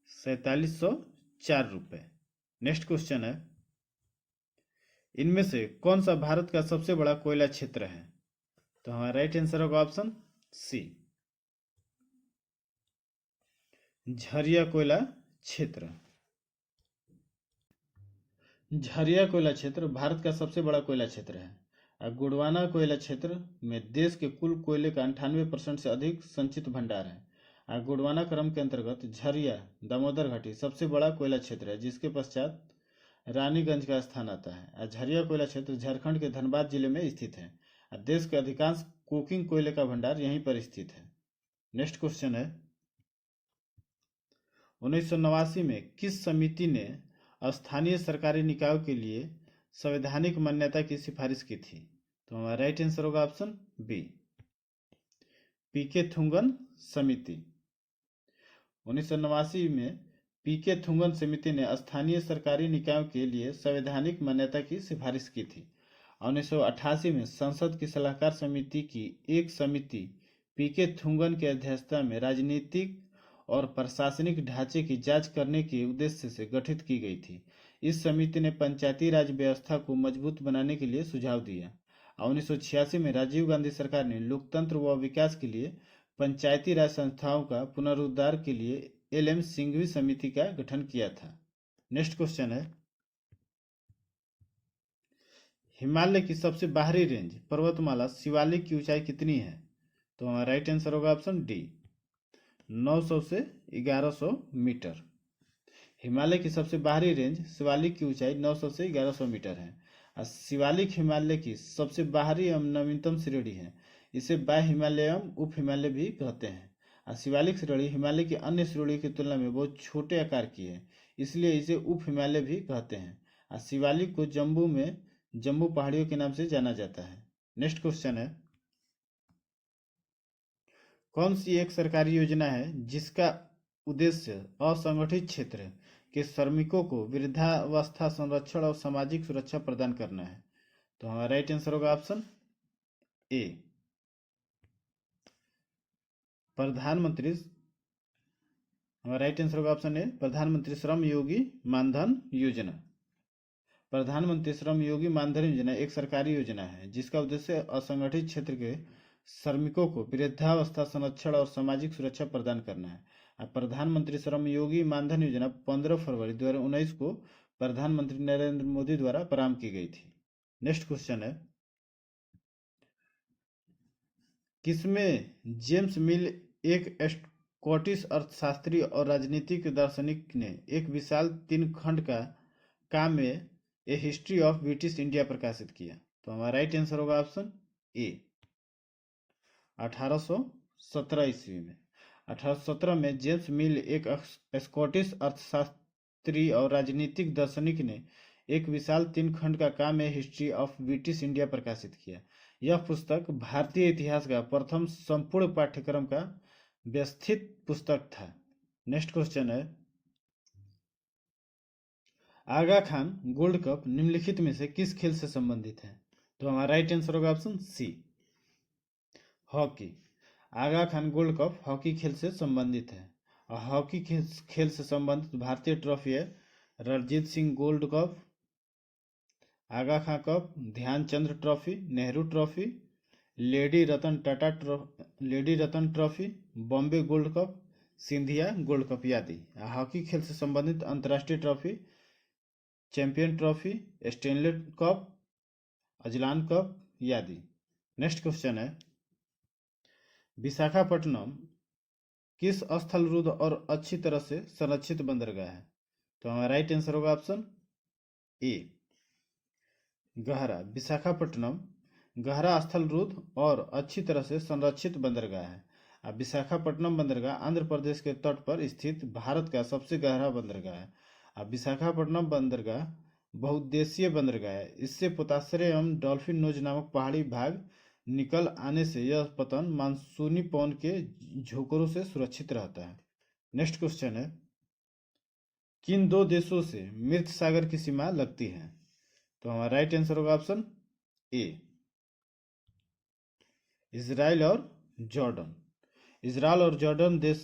4704 रुपये। नेक्स्ट क्वेश्चन है, इनमें से कौन सा भारत का सबसे बड़ा कोयला क्षेत्र है? तो हमारा राइट आंसर होगा ऑप्शन सी, झरिया कोयला क्षेत्र। झरिया कोयला क्षेत्र भारत का सबसे बड़ा कोयला क्षेत्र है। गोंडवाना कोयला क्षेत्र में देश के कुल कोयले का 98% से अधिक संचित भंडार है। गोंडवाना क्रम के अंतर्गत झरिया दामोदर घाटी सबसे बड़ा कोयला क्षेत्र है, जिसके पश्चात रानीगंज का स्थान आता है। झरिया कोयला क्षेत्र झारखंड के धनबाद जिले में स्थित है। देश के अधिकांश कोकिंग कोयले का भंडार यहीं पर स्थित है। नेक्स्ट क्वेश्चन है, 1989 में किस समिति ने स्थानीय सरकारी निकायों के लिए संवैधानिक मान्यता की सिफारिश की थी? तो हमारा राइट आंसर होगा ऑप्शन बी, पीके थुंगन समिति। 1989 में पीके थुंगन समिति ने स्थानीय सरकारी निकायों के लिए संवैधानिक मान्यता की सिफारिश की थी। 1988 में संसद की सलाहकार समिति की एक समिति पीके थुंगन की अध्यक्षता में राजनीतिक और प्रशासनिक ढांचे की जांच करने के उद्देश्य से गठित की गई थी। इस समिति ने पंचायती राज व्यवस्था को मजबूत बनाने के लिए सुझाव दिया। 1986 में राजीव गांधी सरकार ने लोकतंत्र व विकास के लिए पंचायती राज संस्थाओं का पुनरुद्धार के लिए एल.एम. सिंघवी समिति का गठन किया था। नेक्स्ट क्वेश्चन है, हिमालय की सबसे बाहरी रेंज पर्वतमाला शिवालिक की ऊंचाई कितनी है? तो हमारा राइट आंसर होगा ऑप्शन डी, 900 से 1100 मीटर। हिमालय की सबसे बाहरी रेंज शिवालिक की ऊंचाई 900 से 1100 मीटर है। शिवालिक हिमालय की सबसे बाहरी एवं नवीनतम श्रेणी है। इसे बाह्य हिमालय एवं उप हिमालय भी कहते हैं। शिवालिक श्रेणी हिमालय की अन्य श्रेणी की तुलना में बहुत छोटे आकार की है, इसलिए इसे उप हिमालय भी कहते हैं। शिवालिक को जम्बू पहाड़ियों के नाम से जाना जाता है। नेक्स्ट क्वेश्चन है, कौन सी एक सरकारी योजना है जिसका उद्देश्य असंगठित क्षेत्र के श्रमिकों को वृद्धावस्था संरक्षण और सामाजिक सुरक्षा प्रदान करना है। तो हमारा राइट आंसर होगा ऑप्शन ए। प्रधानमंत्री, हमारा राइट आंसर होगा ऑप्शन ए, प्रधानमंत्री श्रम योगी मानधन योजना। प्रधानमंत्री श्रम योगी मानधन योजना एक सरकारी योजना है जिसका उद्देश्य असंगठित क्षेत्र के श्रमिकों को वृद्धावस्था संरक्षण और सामाजिक सुरक्षा प्रदान करना है। प्रधानमंत्री श्रम योगी मानधन योजना 15 फरवरी 2019 को प्रधानमंत्री नरेंद्र मोदी द्वारा प्रारंभ की गई थी। नेक्स्ट क्वेश्चन है, किसमें जेम्स मिल एक स्कॉटिश अर्थशास्त्री और राजनीतिक दार्शनिक ने एक विशाल 3 खंड का काव्य ए हिस्ट्री ऑफ ब्रिटिश इंडिया प्रकाशित किया? तो हमारा राइट आंसर होगा ऑप्शन ए, 1817 ईस्वी में। 1817 में जेम्स मिल एक स्कॉटिश अर्थशास्त्री और राजनीतिक दार्शनिक ने एक विशाल 3 खंड का काव्य हिस्ट्री ऑफ ब्रिटिश इंडिया प्रकाशित किया। यह पुस्तक भारतीय इतिहास का प्रथम संपूर्ण पाठ्यक्रम का व्यवस्थित पुस्तक था। नेक्स्ट क्वेश्चन है, आगा खान गोल्ड कप निम्नलिखित में से किस खेल से संबंधित है? तो हमारा राइट आंसर होगा ऑप्शन सी, हॉकी। आगा खान गोल्ड कप हॉकी खेल से संबंधित है और हॉकी खेल से संबंधित भारतीय ट्रॉफी है Ranjit Singh gold cup, Aga Khan cup, Dhyanchand trophy, Nehru trophy, lady Ratan trophy, Bombay gold cup, Scindia gold cup आदि। हॉकी खेल से संबंधित अंतर्राष्ट्रीय trophy champion trophy, Stanley cup, Azlan cup आदि। नेक्स्ट क्वेश्चन है, विशाखापट्टनम किस स्थल रुद्ध और अच्छी तरह से संरक्षित बंदरगाह है? तो हमारा राइट आंसर होगा ऑप्शन ए, गहरा। विशाखापट्टनम गहरा स्थल रुद्ध और अच्छी तरह से संरक्षित बंदरगाह है। अब विशाखापट्टनम बंदरगाह आंध्र प्रदेश के तट पर स्थित भारत का सबसे गहरा बंदरगाह है। अब विशाखापट्टनम बंदरगाह बहुउद्देशीय बंदरगाह है। इससे पोताश्रय एवं डॉल्फिन नोज नामक पहाड़ी भाग निकल आने से यह पतन मानसूनी पवन के झोंकोरों से सुरक्षित रहता है। नेक्स्ट क्वेश्चन है, किन 2 देशों से मृत सागर की सीमा लगती है? तो हमारा राइट आंसर होगा ऑप्शन ए, इजराइल और जॉर्डन। इजराइल और जॉर्डन देश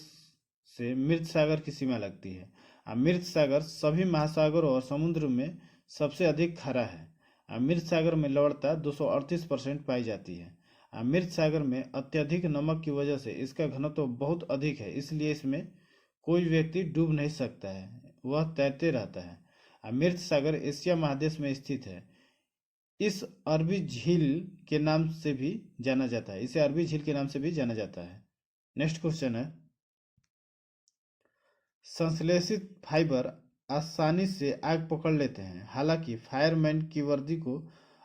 से मृत सागर की सीमा लगती है। मृत सागर सभी महासागरों और समुद्र में सबसे अधिक खारा है। मृत सागर में लवणता 238% पाई जाती है। मृत सागर में अत्यधिक नमक की वजह से इसका घनत्व बहुत अधिक है, इसलिए इसमें कोई व्यक्ति डूब नहीं सकता है, वह तैरते रहता है। मृत सागर एशिया महादेश में स्थित है। इस अरबी झील के नाम से भी जाना जाता है, इसे अरबी झील के नाम से भी जाना जाता है। नेक्स्ट क्वेश्चन है, संश्लेषित फाइबर आसानी से आग पकड़ लेते हैं, हालांकि फायरमैन की वर्दी को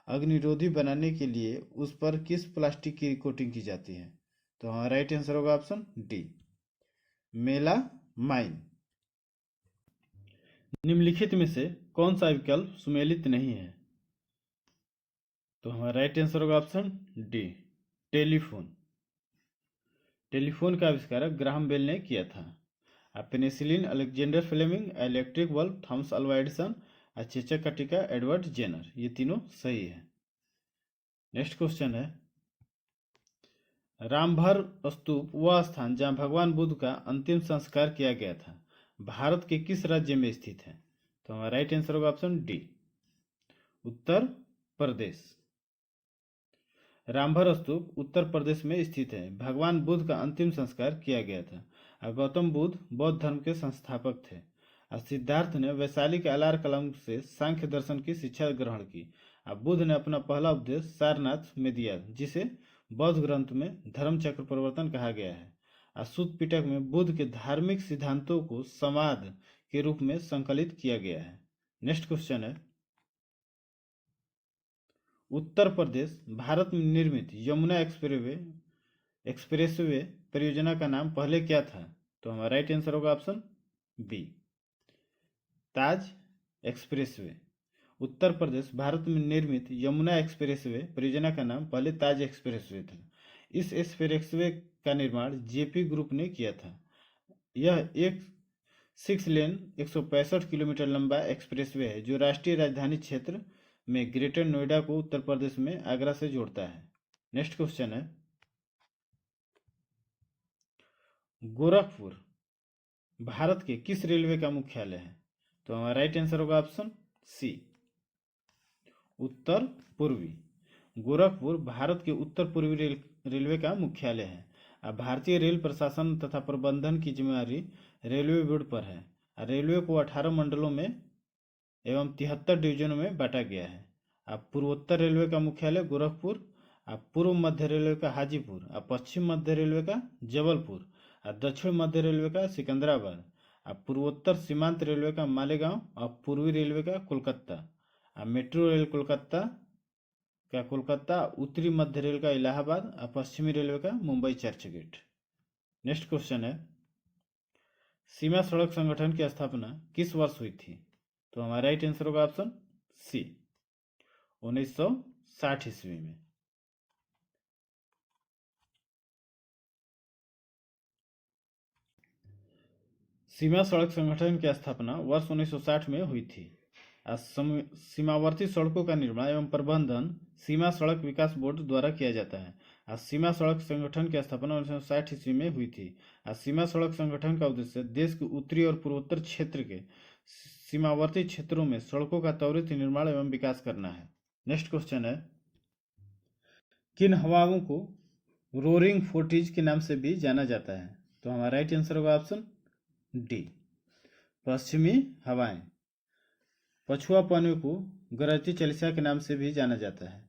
अग्निरोधी बनाने के लिए उस पर किस प्लास्टिक की कोटिंग की जाती है? तो हमारा राइट आंसर होगा ऑप्शन डी, मेलामाइन। निम्नलिखित में से कौन सा विकल्प सुमेलित नहीं है? तो हमारा राइट आंसर होगा ऑप्शन डी, टेलीफोन। टेलीफोन का आविष्कार ग्राहम बेल ने किया था। Penicillin Alexander Fleming, electric bulb Thomas Alva Edison, चेचक का टीका एडवर्ड जेनर। ये तीनों सही है। नेक्स्ट क्वेश्चन है, रामभर स्तूप वह स्थान जहां भगवान बुद्ध का अंतिम संस्कार किया गया था, भारत के किस राज्य में स्थित है? तो हमारा राइट आंसर होगा ऑप्शन डी, उत्तर प्रदेश। रामभर स्तूप उत्तर प्रदेश में स्थित है। भगवान बुद्ध का अंतिम संस्कार किया गया था। गौतम बुद्ध बौद्ध धर्म के संस्थापक थे। सिद्धार्थ ने वैशाली के अलार कलम से सांख्य दर्शन की शिक्षा ग्रहण की। बुद्ध ने अपना पहला उपदेश सारनाथ में दिया, जिसे बौद्ध ग्रंथ में धर्म चक्र प्रवर्तन कहा गया है। सुत्त पिटक में बुद्ध के धार्मिक सिद्धांतों को संवाद के रूप में संकलित किया गया है। नेक्स्ट क्वेश्चन है, उत्तर प्रदेश भारत में निर्मित यमुना एक्सप्रेसवे परियोजना का नाम पहले क्या था? तो हमारा राइट आंसर होगा ऑप्शन बी, ताज एक्सप्रेसवे। उत्तर प्रदेश भारत में निर्मित यमुना एक्सप्रेसवे परियोजना का नाम पहले ताज एक्सप्रेसवे था। इस एक्सप्रेसवे का निर्माण जेपी ग्रुप ने किया था। यह एक 6 लेन 165 किलोमीटर लंबा एक्सप्रेसवे है जो राष्ट्रीय राजधानी क्षेत्र में ग्रेटर नोएडा को उत्तर प्रदेश में आगरा से जोड़ता है। नेक्स्ट क्वेश्चन है, गोरखपुर भारत के किस रेलवे का मुख्यालय है? तो हमारा राइट आंसर होगा ऑप्शन सी, उत्तर पूर्वी। गोरखपुर भारत के उत्तर पूर्वी रेलवे का मुख्यालय है। अब भारतीय रेल प्रशासन तथा प्रबंधन की जिम्मेदारी रेलवे बोर्ड पर है। रेलवे को 18 मंडलों में एवं 73 डिवीजनों में बांटा गया है। अब पूर्वोत्तर रेलवे का मुख्यालय गोरखपुर, अब पूर्व मध्य रेलवे का हाजीपुर, अब पश्चिम मध्य रेलवे का जबलपुर, अब दक्षिण मध्य रेलवे का सिकंदराबाद, अब पूर्वोत्तर सीमांत रेलवे का मालेगांव, अब पूर्वी रेलवे का कोलकाता, अब मेट्रो रेल कोलकाता, उत्तरी मध्य रेल का इलाहाबाद, अब पश्चिमी रेलवे का मुंबई चर्चगेट। नेक्स्ट क्वेश्चन है, सीमा सड़क संगठन की स्थापना किस वर्ष हुई थी? तो हमारा राइट आंसर होगा ऑप्शन सी, 1960 ईस्वी में। सीमा सड़क संगठन की स्थापना वर्ष 1960 में हुई थी। सीमावर्ती सड़कों का निर्माण एवं प्रबंधन सीमा सड़क विकास बोर्ड द्वारा किया जाता है। सीमा सड़क संगठन की स्थापना 1960 ईस्वी में हुई थी। सीमा सड़क संगठन का उद्देश्य देश के उत्तरी और पूर्वोत्तर क्षेत्र के सीमावर्ती क्षेत्रों में सड़कों का त्वरित निर्माण एवं विकास करना है। नेक्स्ट क्वेश्चन है, किन हवाओं को रोरिंग फोर्टिज के नाम से भी जाना जाता है? तो हमारा राइट आंसर होगा ऑप्शन डी, पश्चिमी हवाएं। पछुआ पौने को गरजती चालिसा के नाम से भी जाना जाता है।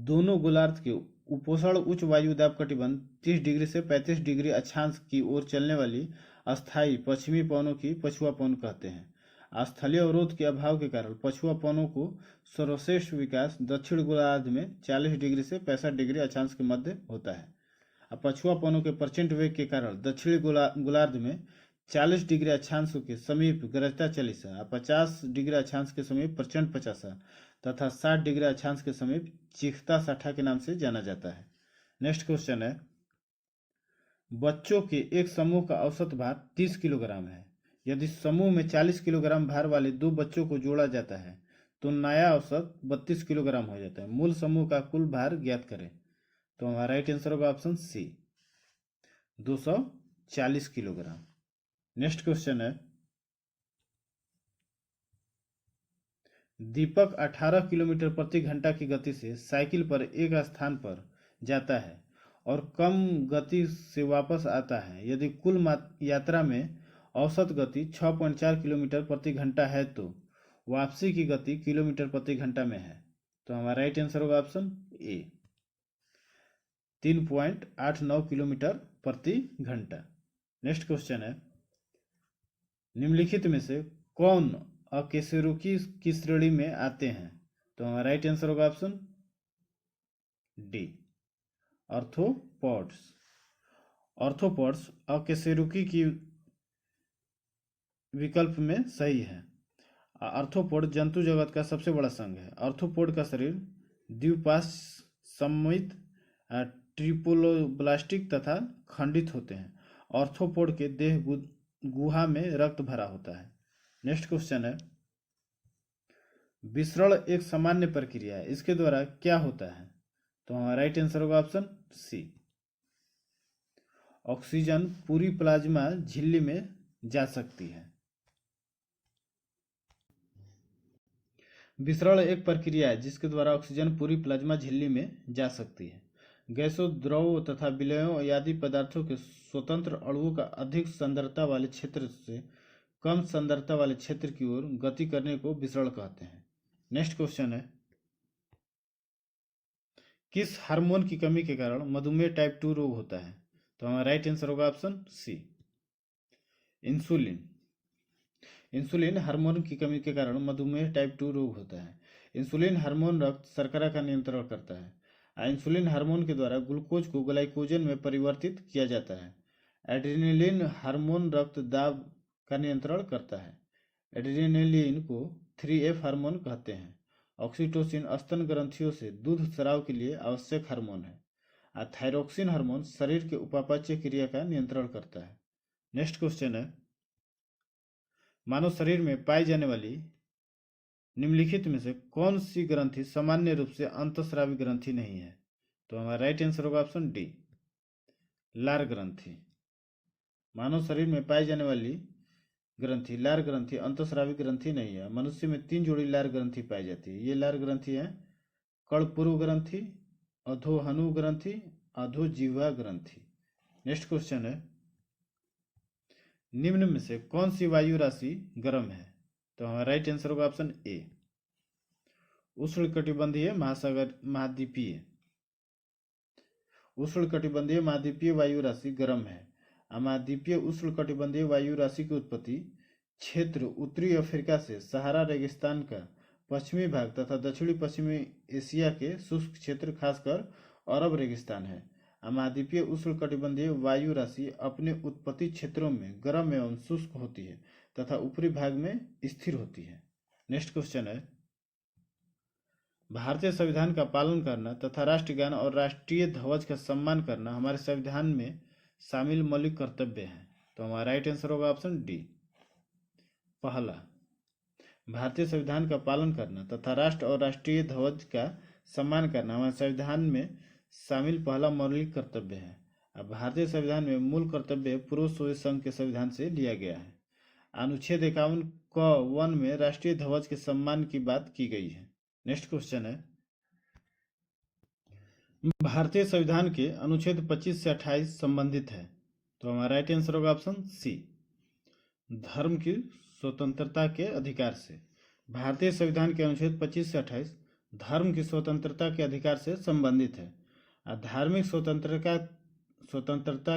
दोनों गोलार्ध के उपोषण उच्च वायु दाब कटिबंध 30 डिग्री से 35 डिग्री अक्षांश की ओर चलने वाली अस्थायी पश्चिमी पवनों की पछुआ पवन कहते हैं। स्थलीय अवरोध के अभाव के कारण पछुआ पवनों को सर्वश्रेष्ठ विकास दक्षिण गोलार्ध में 40 डिग्री से 65 डिग्री अक्षांश के मध्य होता है। पछुआ पवनों के प्रचंड वेग के कारण दक्षिणी गोलार्ध में 40 डिग्री अक्षांश के समीप गरजता चालीसा, 50 डिग्री अक्षांश के समीप प्रचंड पचासा तथा 60 डिग्री अक्षांश के समीप चीखता साठा के नाम से जाना जाता है। नेक्स्ट क्वेश्चन है, बच्चों के एक समूह का औसत भार 30 किलोग्राम है। यदि समूह में 40 किलोग्राम भार वाले 2 बच्चों को जोड़ा जाता है तो नया औसत 32 किलोग्राम हो जाता है। मूल समूह का कुल भार ज्ञात करें। तो हमारा राइट आंसर होगा option C, 240 kilogram. Next question है, दीपक 18 किलोमीटर प्रति घंटा की गति से साइकिल पर एक स्थान पर जाता है और कम गति से वापस आता है। यदि कुल यात्रा में औसत गति 6.4 किलोमीटर प्रति घंटा है तो वापसी की गति किलोमीटर प्रति घंटा में है। तो हमारा राइट आंसर होगा ऑप्शन ए, 3.89 किलोमीटर प्रति घंटा। नेक्स्ट क्वेश्चन है, निम्नलिखित में से कौन अकशेरुकी की श्रेणी में आते हैं? तो हमारा राइट आंसर होगा ऑप्शन डी, आर्थ्रोपॉड्स। आर्थ्रोपॉड्स अकशेरुकी की विकल्प में सही है। आर्थ्रोपोड जंतु जगत का सबसे बड़ा संघ है। आर्थ्रोपोड का शरीर द्विपाश सममित, ट्रिपोलोब्लास्टिक तथा खंडित होते हैं। आर्थ्रोपोड के देह गुहा में रक्त भरा होता है। नेक्स्ट क्वेश्चन है, विसरण एक सामान्य प्रक्रिया है, इसके द्वारा क्या होता है? तो हमारा राइट आंसर होगा ऑप्शन सी, ऑक्सीजन पूरी प्लाज्मा झिल्ली में जा सकती है। विसरण एक प्रक्रिया है जिसके द्वारा ऑक्सीजन पूरी प्लाज्मा झिल्ली में जा सकती है। गैसों, द्रवों तथा विलयों आदि पदार्थों के स्वतंत्र अणुओं का अधिक सांद्रता वाले क्षेत्र से कम सांद्रता वाले क्षेत्र की ओर गति करने को विसरण कहते हैं। नेक्स्ट क्वेश्चन है, किस हार्मोन की कमी के कारण मधुमेह टाइप 2 रोग होता है? तो हमारा राइट आंसर होगा option C, insulin. Insulin hormone की कमी के कारण मधुमेह टाइप 2 रोग होता है। इंसुलिन हार्मोन रक्त शर्करा का नियंत्रण करता है। इंसुलिन हार्मोन के द्वारा ग्लूकोज को ग्लाइकोजन में परिवर्तित किया जाता है। एड्रेनलिन हार्मोन रक्त दाब का नियंत्रण करता है। एड्रेनलिन को 3F हार्मोन कहते हैं। ऑक्सीटोसिन स्तन ग्रंथियों से दूध स्राव के लिए आवश्यक हार्मोन है। थायरोक्सिन हार्मोन शरीर के उपापचय क्रिया का नियंत्रण करता है। नेक्स्ट क्वेश्चन है, मानव शरीर में पाई जाने वाली निम्नलिखित में से कौन सी ग्रंथि सामान्य रूप से अंतःस्रावी ग्रंथि नहीं है? तो हमारा राइट आंसर होगा ऑप्शन डी, लार ग्रंथि। मानव शरीर में पाई जाने वाली ग्रंथि लार ग्रंथि अंतःस्रावी ग्रंथि नहीं है। मनुष्य में 3 जोड़ी लार ग्रंथि पाई जाती है। ये लार ग्रंथि है कड़पूर्व ग्रंथि, अधोहनु ग्रंथि, अधोजिह्वा ग्रंथि। नेक्स्ट क्वेश्चन है, निम्न में से कौन सी वायु राशि गर्म है? तो हमारा राइट आंसर होगा ऑप्शन ए, उष्णकटिबंधीय महासागर महाद्वीपीय। उष्णकटिबंधीय महाद्वीपीय वायु राशि गर्म है। महाद्वीपीय उष्णकटिबंधीय वायु राशि की उत्पत्ति क्षेत्र उत्तरी अफ्रीका से सहारा रेगिस्तान का पश्चिमी भाग तथा दक्षिणी पश्चिमी एशिया के शुष्क क्षेत्र खासकर अरब रेगिस्तान है। महाद्वीपीय उष्णकटिबंधीय वायु राशि अपने उत्पत्ति क्षेत्रों में गर्म एवं शुष्क होती है तथा ऊपरी भाग में स्थिर होती है। नेक्स्ट क्वेश्चन है, भारतीय संविधान का पालन करना तथा राष्ट्रगान और राष्ट्रीय ध्वज का सम्मान करना हमारे संविधान में शामिल मौलिक कर्तव्य है। तो हमारा राइट आंसर होगा ऑप्शन डी, पहला। भारतीय संविधान का पालन करना तथा राष्ट्र और राष्ट्रीय ध्वज का सम्मान करना हमारे संविधान में शामिल पहला मौलिक कर्तव्य है। अब भारतीय संविधान में मूल कर्तव्य पूर्व सोवियत संघ के संविधान से लिया गया है। अनुच्छेद 51 क 1 में राष्ट्रीय ध्वज के सम्मान की बात की गई है। नेक्स्ट क्वेश्चन है, भारतीय संविधान के अनुच्छेद 25 से 28 संबंधित है। तो हमारा राइट आंसर होगा ऑप्शन सी, धर्म की स्वतंत्रता के अधिकार से। भारतीय संविधान के अनुच्छेद 25 से 28 धर्म की स्वतंत्रता के अधिकार से संबंधित है। धार्मिक स्वतंत्रता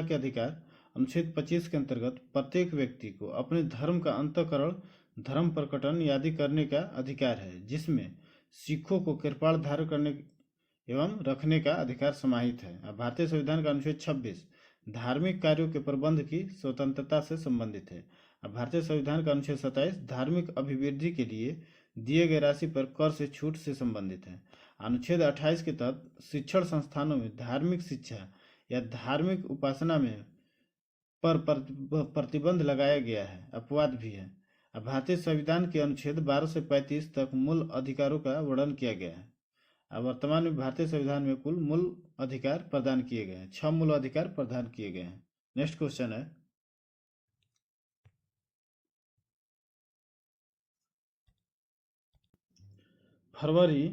के अधिकार अनुच्छेद 25 के अंतर्गत प्रत्येक व्यक्ति को अपने धर्म का अंतःकरण, धर्म प्रकटन आदि करने का अधिकार है, जिसमें सिखों को कृपाण धारण करने एवं रखने का अधिकार समाहित है। भारतीय संविधान का अनुच्छेद 26 धार्मिक कार्यों के प्रबंध की स्वतंत्रता से संबंधित है। भारतीय संविधान का अनुच्छेद 27 धार्मिक अभिवृद्धि के लिए दिए गए राशि पर कर से छूट से संबंधित है। अनुच्छेद 28 के तहत शिक्षण संस्थानों में धार्मिक शिक्षा या धार्मिक उपासना में पर प्रतिबंध लगाया गया है, अपवाद भी है। भारतीय संविधान के अनुच्छेद 12 से 35 तक मूल अधिकारों का वर्णन किया गया है। वर्तमान में भारतीय संविधान में कुल मूल अधिकार प्रदान किए गए हैं, 6 मूल अधिकार प्रदान किए गए हैं। नेक्स्ट क्वेश्चन है, फरवरी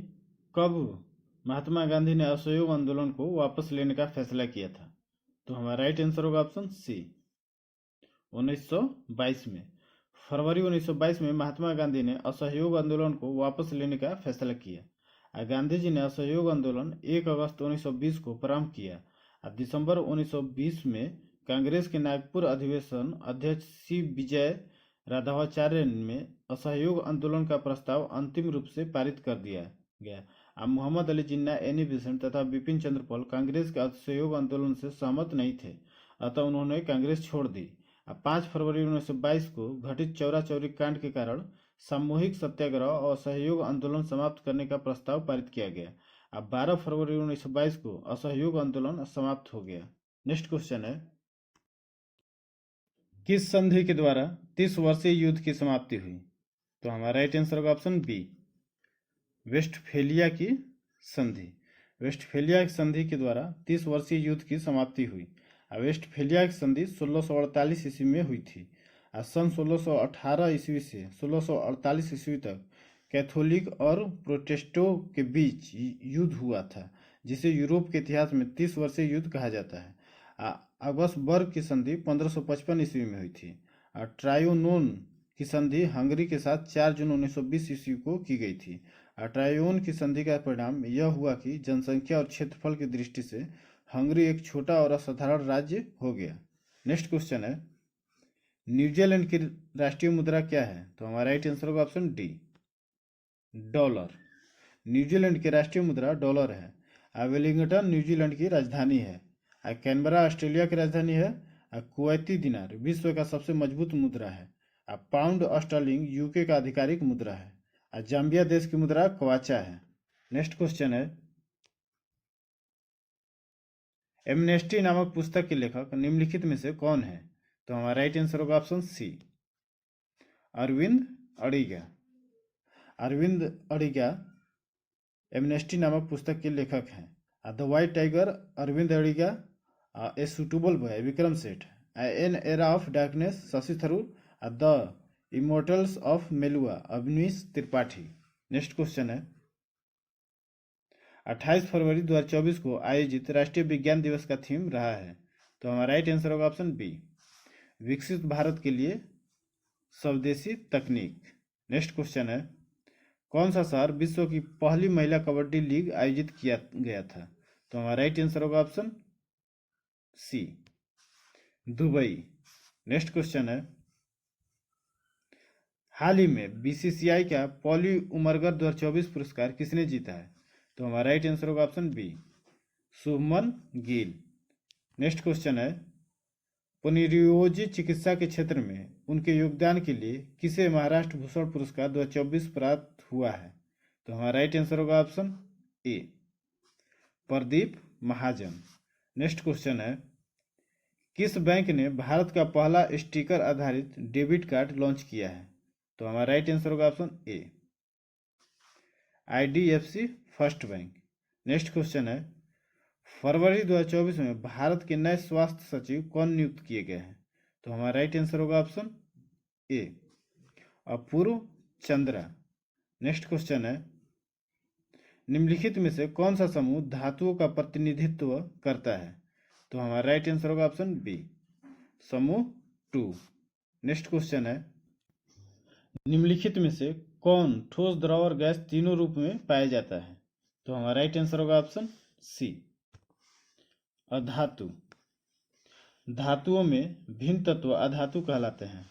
कब महात्मा गांधी ने असहयोग आंदोलन को वापस लेने का फैसला किया था? तो हमारा राइट आंसर होगा ऑप्शन सी, 1922 में। फरवरी 1922 में महात्मा गांधी ने असहयोग आंदोलन को वापस लेने का फैसला किया। गांधी जी ने असहयोग आंदोलन 1 अगस्त 1920 को प्रारंभ किया। दिसंबर 1920 में कांग्रेस के नागपुर अधिवेशन अध्यक्ष सी विजय राघवाचार्य में असहयोग आंदोलन का प्रस्ताव अंतिम रूप से पारित कर दिया गया। मोहम्मद अली जिन्ना, एनी बेसेंट तथा बिपिन चंद्र पाल कांग्रेस के असहयोग आंदोलन से सहमत नहीं थे, अतः उन्होंने कांग्रेस छोड़ दी। 5 फरवरी 1922 को घटित चौरा चौरी कांड के कारण सामूहिक सत्याग्रह और असहयोग आंदोलन समाप्त करने का प्रस्ताव पारित किया गया। 12 फरवरी 1922 को असहयोग आंदोलन समाप्त हो गया। नेक्स्ट क्वेश्चन है, किस संधि के द्वारा 30 वर्षीय युद्ध की समाप्ति हुई? तो हमारा राइट आंसर होगा ऑप्शन बी, वेस्टफेलिया की संधि। वेस्टफेलिया की संधि के द्वारा 30 वर्षीय युद्ध की समाप्ति हुई। वेस्टफेलिया की संधि 1648 ईस्वी में हुई थी। सन 1618 ईस्वी से 1648 ईस्वी तक कैथोलिक और प्रोटेस्टों के बीच युद्ध हुआ था, जिसे यूरोप के इतिहास में 30 वर्षीय युद्ध कहा जाता है। अगस्टबर्ग की संधि 1555 ईस्वी में हुई थी। ट्रायोनोन की संधि हंगरी के साथ 4 जून 1920 ईस्वी को की गई थी। ट्रायोन की संधि का परिणाम यह हुआ कि जनसंख्या और क्षेत्रफल की दृष्टि से हंगरी एक छोटा और असाधारण राज्य हो गया। नेक्स्ट क्वेश्चन है, न्यूजीलैंड की राष्ट्रीय मुद्रा क्या है? तो हमारा राइट आंसर होगा ऑप्शन डी, डॉलर। न्यूजीलैंड की राष्ट्रीय मुद्रा डॉलर है। वेलिंगटन न्यूजीलैंड की राजधानी है। कैनबरा ऑस्ट्रेलिया की राजधानी है। कुवैती दिनार विश्व का सबसे मजबूत मुद्रा है। पाउंड स्टर्लिंग यूके का आधिकारिक मुद्रा है। जाम्बिया देश की मुद्रा क्वाचा है। नेक्स्ट क्वेश्चन है, एमनेस्टी नामक पुस्तक के लेखक निम्नलिखित में से कौन है? तो हमारा राइट आंसर होगा option C, Arvind Adiga. Arvind Adiga amnesty नामक पुस्तक के लेखक हैं। The white tiger, Arvind Adiga. A suitable boy, Vikram Seth. An era of darkness, Shashi Tharoor. The immortals of Meluha, Avnish Tripathi. Next question है, 28 फरवरी 2024 को आयोजित राष्ट्रीय विज्ञान दिवस का थीम रहा है। तो हमारा राइट आंसर होगा ऑप्शन बी, विकसित भारत के लिए स्वदेशी तकनीक। नेक्स्ट क्वेश्चन है, कौन सा शहर विश्व की पहली महिला कबड्डी लीग आयोजित किया गया था? तो हमारा राइट आंसर होगा option C, Dubai. Next question है, हाल ही में बीसीसीआई का पॉली उमरगर 2024 पुरस्कार किसने जीता है? तो हमारा राइट आंसर होगा option B, Shubman Gill. Next question है, पुनर्योजी चिकित्सा के क्षेत्र में उनके योगदान के लिए किसे महाराष्ट्र भूषण पुरस्कार 2024 प्राप्त हुआ है? तो हमारा राइट आंसर होगा ऑप्शन ए, प्रदीप महाजन। नेक्स्ट क्वेश्चन है, किस बैंक ने भारत का पहला स्टिकर आधारित डेबिट कार्ड लॉन्च किया है? तो हमारा राइट आंसर होगा ऑप्शन ए, IDFC first bank. Next question है, फरवरी 2024 में भारत के नए स्वास्थ्य सचिव कौन नियुक्त किए गए हैं? तो हमारा राइट आंसर होगा option A, Apoorva Chandra. Next question है, निम्नलिखित में से कौन सा समूह धातुओं का प्रतिनिधित्व करता है? तो हमारा राइट आंसर होगा ऑप्शन बी, समूह 2। नेक्स्ट क्वेश्चन है, निम्नलिखित में से कौन ठोस, द्रव और गैस तीनों रूप में पाया जाता है? तो हमारा राइट आंसर होगा ऑप्शन सी, अधातु। धातुओं में भिन्न तत्व अधातु कहलाते हैं।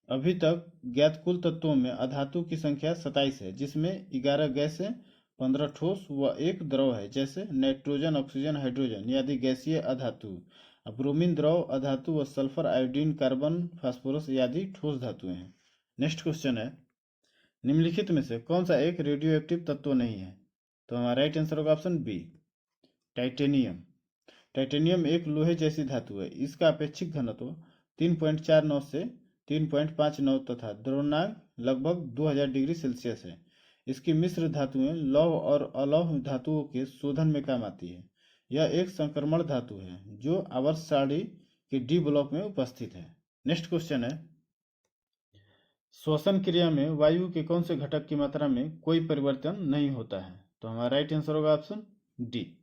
अभी तक ज्ञात कुल तत्वों में अधातु की संख्या 27 है, जिसमें 11 गैस है, 15 ठोस व 1 द्रव है, जैसे नाइट्रोजन, ऑक्सीजन, हाइड्रोजन आदि गैसीय अधातु। ब्रोमीन द्रव अधातु व सल्फर, आयोडीन, कार्बन, फास्फोरस आदि ठोस धातुएं हैं। नेक्स्ट क्वेश्चन है, निम्नलिखित में से कौन सा एक रेडियो एक्टिव तत्व नहीं है? तो हमारा राइट आंसर होगा ऑप्शन बी, टाइटेनियम। टाइटेनियम एक लोहे जैसी धातु है। इसका अपेक्षिक घनत्व 3.49 से 3.59 तथा द्रव्यमान लगभग 2000 डिग्री सेल्सियस है। इसकी मिश्र धातुएं लौह और अलौह धातुओं के शोधन में काम आती है। यह एक संक्रमण धातु है जो आवर्त सारणी के डी ब्लॉक में उपस्थित है। नेक्स्ट क्वेश्चन है, श्वसन क्रिया में वायु के कौन से घटक की मात्रा में कोई परिवर्तन नहीं होता है? तो हमारा राइट आंसर होगा ऑप्शन डी,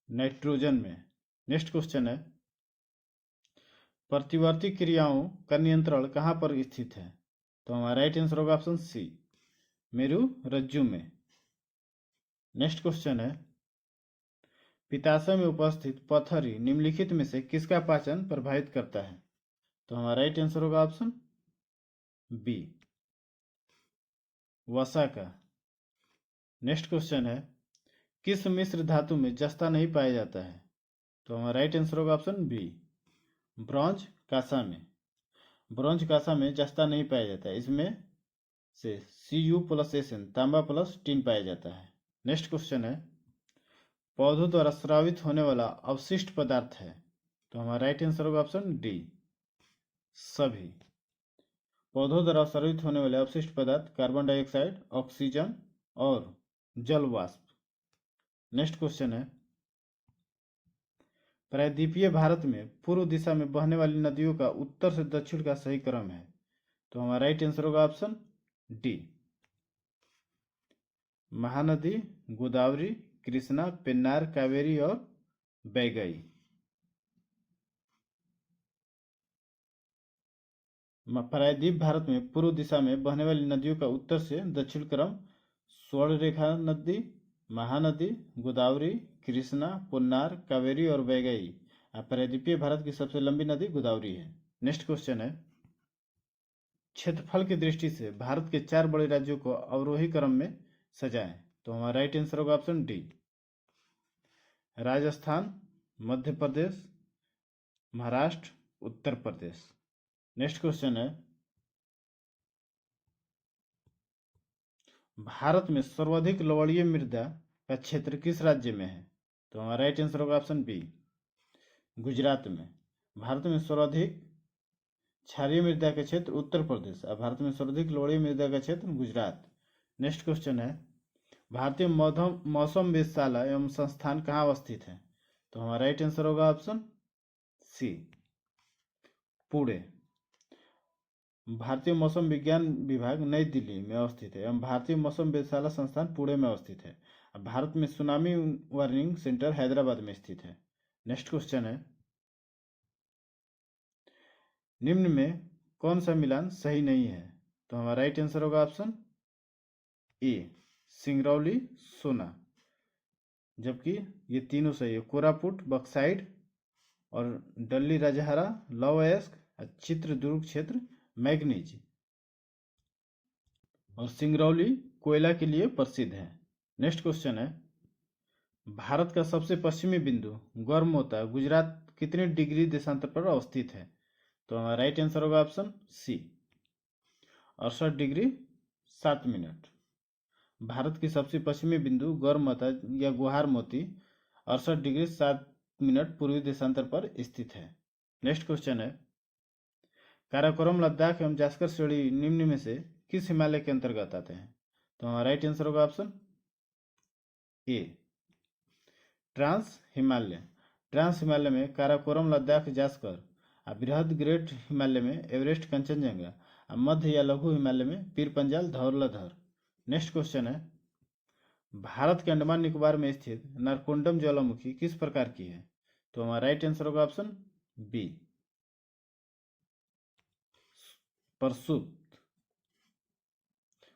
नाइट्रोजन में। नेक्स्ट क्वेश्चन है, प्रतिवर्ती क्रियाओं का नियंत्रण कहाँ पर स्थित है? तो हमारा राइट आंसर होगा ऑप्शन सी, मेरु रज्जु में। नेक्स्ट क्वेश्चन है, पित्ताशय में उपस्थित पथरी निम्नलिखित में से किसका पाचन प्रभावित करता है? तो हमारा राइट आंसर होगा ऑप्शन बी, वसा का। नेक्स्ट क्वेश्चन है, किस मिश्र धातु में जस्ता नहीं पाया जाता है? तो हमारा राइट आंसर होगा ऑप्शन बी, ब्रॉन्ज कांसा में। ब्रॉन्ज कांसा में जस्ता नहीं पाया जाता है। इसमें से Cu+Sn तांबा प्लस टिन पाया जाता है। नेक्स्ट क्वेश्चन है, पौधों द्वारा स्रावित होने वाला अवशिष्ट पदार्थ है? तो हमारा राइट आंसर होगा ऑप्शन डी, सभी। पौधों द्वारा स्रावित होने वाले अवशिष्ट पदार्थ कार्बन डाइऑक्साइड, ऑक्सीजन और जल वाष्प। नेक्स्ट क्वेश्चन है, प्रायद्वीपीय भारत में पूर्व दिशा में बहने वाली नदियों का उत्तर से दक्षिण का सही क्रम है? तो हमारा राइट आंसर होगा ऑप्शन डी, महानदी, गोदावरी, कृष्णा, पेन्नार, कावेरी और बैगई। प्रायद्वीप भारत में पूर्व दिशा में बहने वाली नदियों का उत्तर से दक्षिण क्रम स्वर्णरेखा नदी, महानदी, गोदावरी, कृष्णा, पुन्नार, कावेरी और बैगई। प्रायद्वीपीय भारत की सबसे लंबी नदी गोदावरी है। नेक्स्ट क्वेश्चन है, क्षेत्रफल की दृष्टि से भारत के 4 बड़े राज्यों को अवरोही क्रम में सजाएं। तो हमारा राइट आंसर होगा option D, Rajasthan, Madhya Pradesh, Maharashtra, Uttar Pradesh. Next question है, भारत में सर्वाधिक लवणीय मृदा का क्षेत्र किस राज्य में है? तो हमारा राइट आंसर होगा ऑप्शन बी, गुजरात में। भारत में सर्वाधिक क्षारीय मृदा का क्षेत्र उत्तर प्रदेश और भारत में सर्वाधिक लवणीय मृदा का क्षेत्र गुजरात। नेक्स्ट क्वेश्चन है, भारतीय मौसम वेधशाला एवं संस्थान कहाँ अवस्थित है? तो हमारा राइट आंसर होगा ऑप्शन सी, पुणे। भारतीय मौसम विज्ञान विभाग नई दिल्ली में अवस्थित है एवं भारतीय मौसम वेधशाला संस्थान पुणे में अवस्थित है। भारत में सुनामी वार्निंग सेंटर हैदराबाद में स्थित है। नेक्स्ट क्वेश्चन है, निम्न में कौन सा मिलान सही नहीं है? तो हमारा राइट आंसर होगा ऑप्शन ए, सिंगरौली सोना। जबकि ये तीनों सही है, कोरापुट बक्साइड और डल्ली राजहारा लौह अयस्क, चित्रदुर्ग क्षेत्र मैग्नीज, और सिंगरौली कोयला के लिए प्रसिद्ध है। नेक्स्ट क्वेश्चन है, भारत का सबसे पश्चिमी बिंदु गौरमोता गुजरात कितने डिग्री देशांतर पर अवस्थित है? तो हमारा राइट आंसर होगा option C, 68 degree 7 minute. Bharat की सबसे पश्चिमी बिंदु गौरमोता या गुहार मोती 68 डिग्री 7 मिनट पूर्वी देशांतर पर स्थित है। नेक्स्ट क्वेश्चन है, काराकोरम लद्दाख एवं जास्कर श्रेणी निम्न में से किस हिमालय के अंतर्गत आते हैं? तो हमारा राइट आंसर होगा option A, trans Himalaya. Trans Himalaya में काराकोरम लद्दाख जास्कर, बृहद ग्रेट हिमालय में एवरेस्ट कंचनजंगा, मध्य या लघु हिमालय में पीर पंजाल धौलधर। नेक्स्ट क्वेश्चन है, भारत के अंडमान निकोबार में स्थित नारकोंडम ज्वालामुखी किस प्रकार की है? तो हमारा राइट आंसर होगा ऑप्शन बी, प्रसुप्त।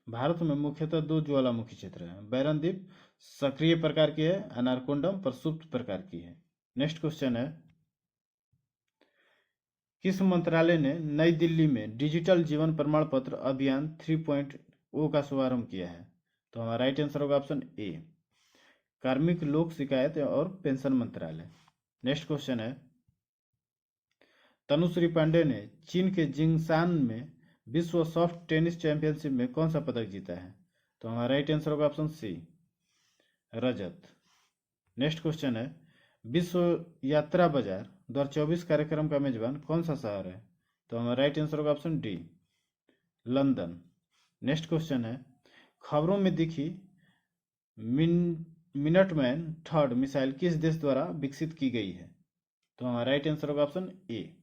भारत में मुख्यतः दो ज्वालामुखी क्षेत्र हैं, बैरनदीप सक्रिय प्रकार की है, अनारकोंडम प्रसुप्त प्रकार की है। नेक्स्ट क्वेश्चन है, किस मंत्रालय ने नई दिल्ली में डिजिटल जीवन प्रमाण पत्र अभियान 3.0 का शुभारंभ किया है? तो हमारा राइट आंसर होगा ऑप्शन ए, कार्मिक लोक शिकायत और पेंशन मंत्रालय। नेक्स्ट क्वेश्चन है, तनुश्री पांडे ने चीन के जिंगशान में विश्व सॉफ्ट टेनिस चैंपियनशिप में कौन सा पदक जीता है? तो हमारा राइट आंसर होगा ऑप्शन सी, रजत। नेक्स्ट क्वेश्चन है, विश्व यात्रा बाजार 2024 कार्यक्रम का मेजबान कौन सा शहर है? तो हमारा राइट आंसर होगा option D, London. Next question है, खबरों में दिखी मिनटमैन थर्ड मिसाइल किस देश द्वारा विकसित की गई है? तो हमारा राइट आंसर होगा ऑप्शन ए,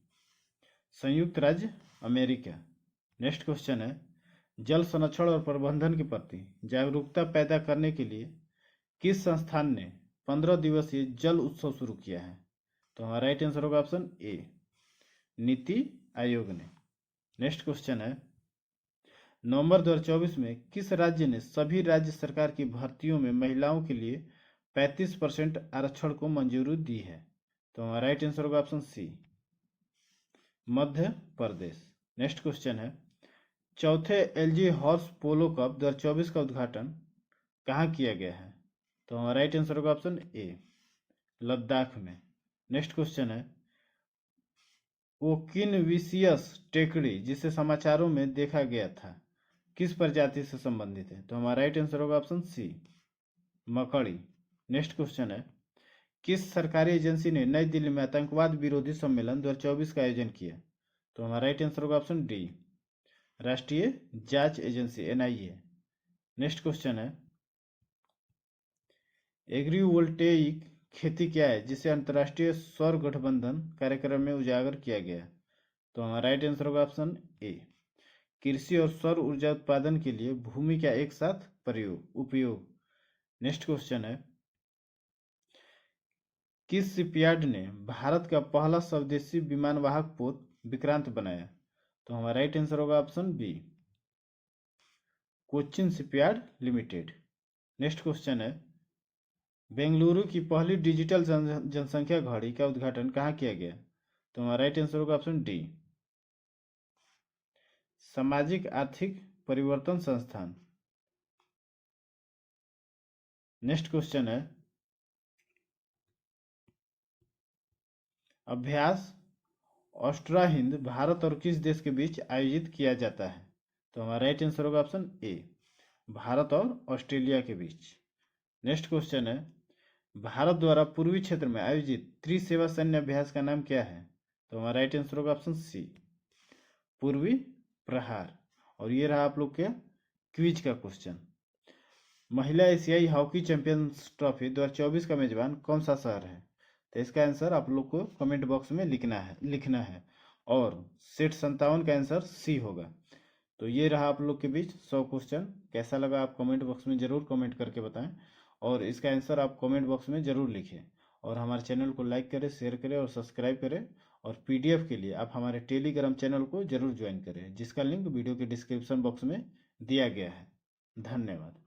संयुक्त राज्य अमेरिका। नेक्स्ट क्वेश्चन है, जल संरक्षण और प्रबंधन के प्रति जागरूकता पैदा करने के लिए किस संस्थान ने 15 दिवसीय जल उत्सव शुरू किया है? तो हमारा राइट आंसर होगा ऑप्शन ए, नीति आयोग ने। नेक्स्ट क्वेश्चन है, नवंबर 2024 में किस राज्य ने सभी राज्य सरकार की भर्तियों में महिलाओं के लिए 35% आरक्षण को मंजूरी दी है? तो हमारा राइट आंसर होगा ऑप्शन सी, मध्य प्रदेश। नेक्स्ट क्वेश्चन है, चौथे एलजी हॉर्स पोलो कप 2024 का उद्घाटन कहाँ किया गया है? तो हमारा राइट आंसर होगा ऑप्शन ए, लद्दाख में। नेक्स्ट क्वेश्चन है, ओकिनविशियस टेकड़ी जिसे समाचारों में देखा गया था किस प्रजाति से संबंधित है? तो हमारा राइट आंसर होगा ऑप्शन सी, मकड़ी। नेक्स्ट क्वेश्चन है, किस सरकारी एजेंसी ने नई दिल्ली में आतंकवाद विरोधी सम्मेलन 2024 का आयोजन किया? तो हमारा राइट आंसर होगा ऑप्शन डी, राष्ट्रीय जांच एजेंसी एनआईए। नेक्स्ट क्वेश्चन है, एग्रीवोल्टेइक खेती क्या है जिसे अंतर्राष्ट्रीय सौर गठबंधन कार्यक्रम में उजागर किया गया? तो हमारा राइट आंसर होगा ऑप्शन ए, कृषि और सौर ऊर्जा उत्पादन के लिए भूमि का एक साथ उपयोग। नेक्स्ट क्वेश्चन है, किस शिपयार्ड ने भारत का पहला स्वदेशी विमानवाहक पोत विक्रांत बनाया? तो हमारा राइट आंसर होगा option B, Cochin shipyard limited. Next question है, बेंगलुरु की पहली डिजिटल जनसंख्या घड़ी का उद्घाटन कहाँ किया गया? तो हमारा राइट आंसर होगा ऑप्शन डी, सामाजिक आर्थिक परिवर्तन संस्थान। नेक्स्ट क्वेश्चन है, अभ्यास ऑस्ट्रा हिंद भारत और किस देश के बीच आयोजित किया जाता है? तो हमारा राइट आंसर होगा ऑप्शन ए, भारत और ऑस्ट्रेलिया के बीच। नेक्स्ट क्वेश्चन है, भारत द्वारा पूर्वी क्षेत्र में आयोजित त्रिसेवा सैन्य अभ्यास का नाम क्या है? तो हमारा राइट आंसर होगा ऑप्शन सी, पूर्वी प्रहार। और ये रहा आप लोग के क्विज का क्वेश्चन। महिला एशियाई हॉकी चैंपियंस ट्रॉफी 2024 का मेजबान कौन सा शहर है? तो इसका आंसर आप लोग को कमेंट बॉक्स में लिखना है। और सेट 57 का आंसर सी होगा। तो ये रहा आप लोग के बीच 100 क्वेश्चन। कैसा लगा आप कमेंट बॉक्स में ज़रूर कमेंट करके बताएं, और इसका आंसर आप कमेंट बॉक्स में ज़रूर लिखें। और हमारे चैनल को लाइक करें, शेयर करें और सब्सक्राइब करें। और पीडीएफ के लिए आप हमारे टेलीग्राम चैनल को ज़रूर ज्वाइन करें, जिसका लिंक वीडियो के डिस्क्रिप्शन बॉक्स में दिया गया है। धन्यवाद।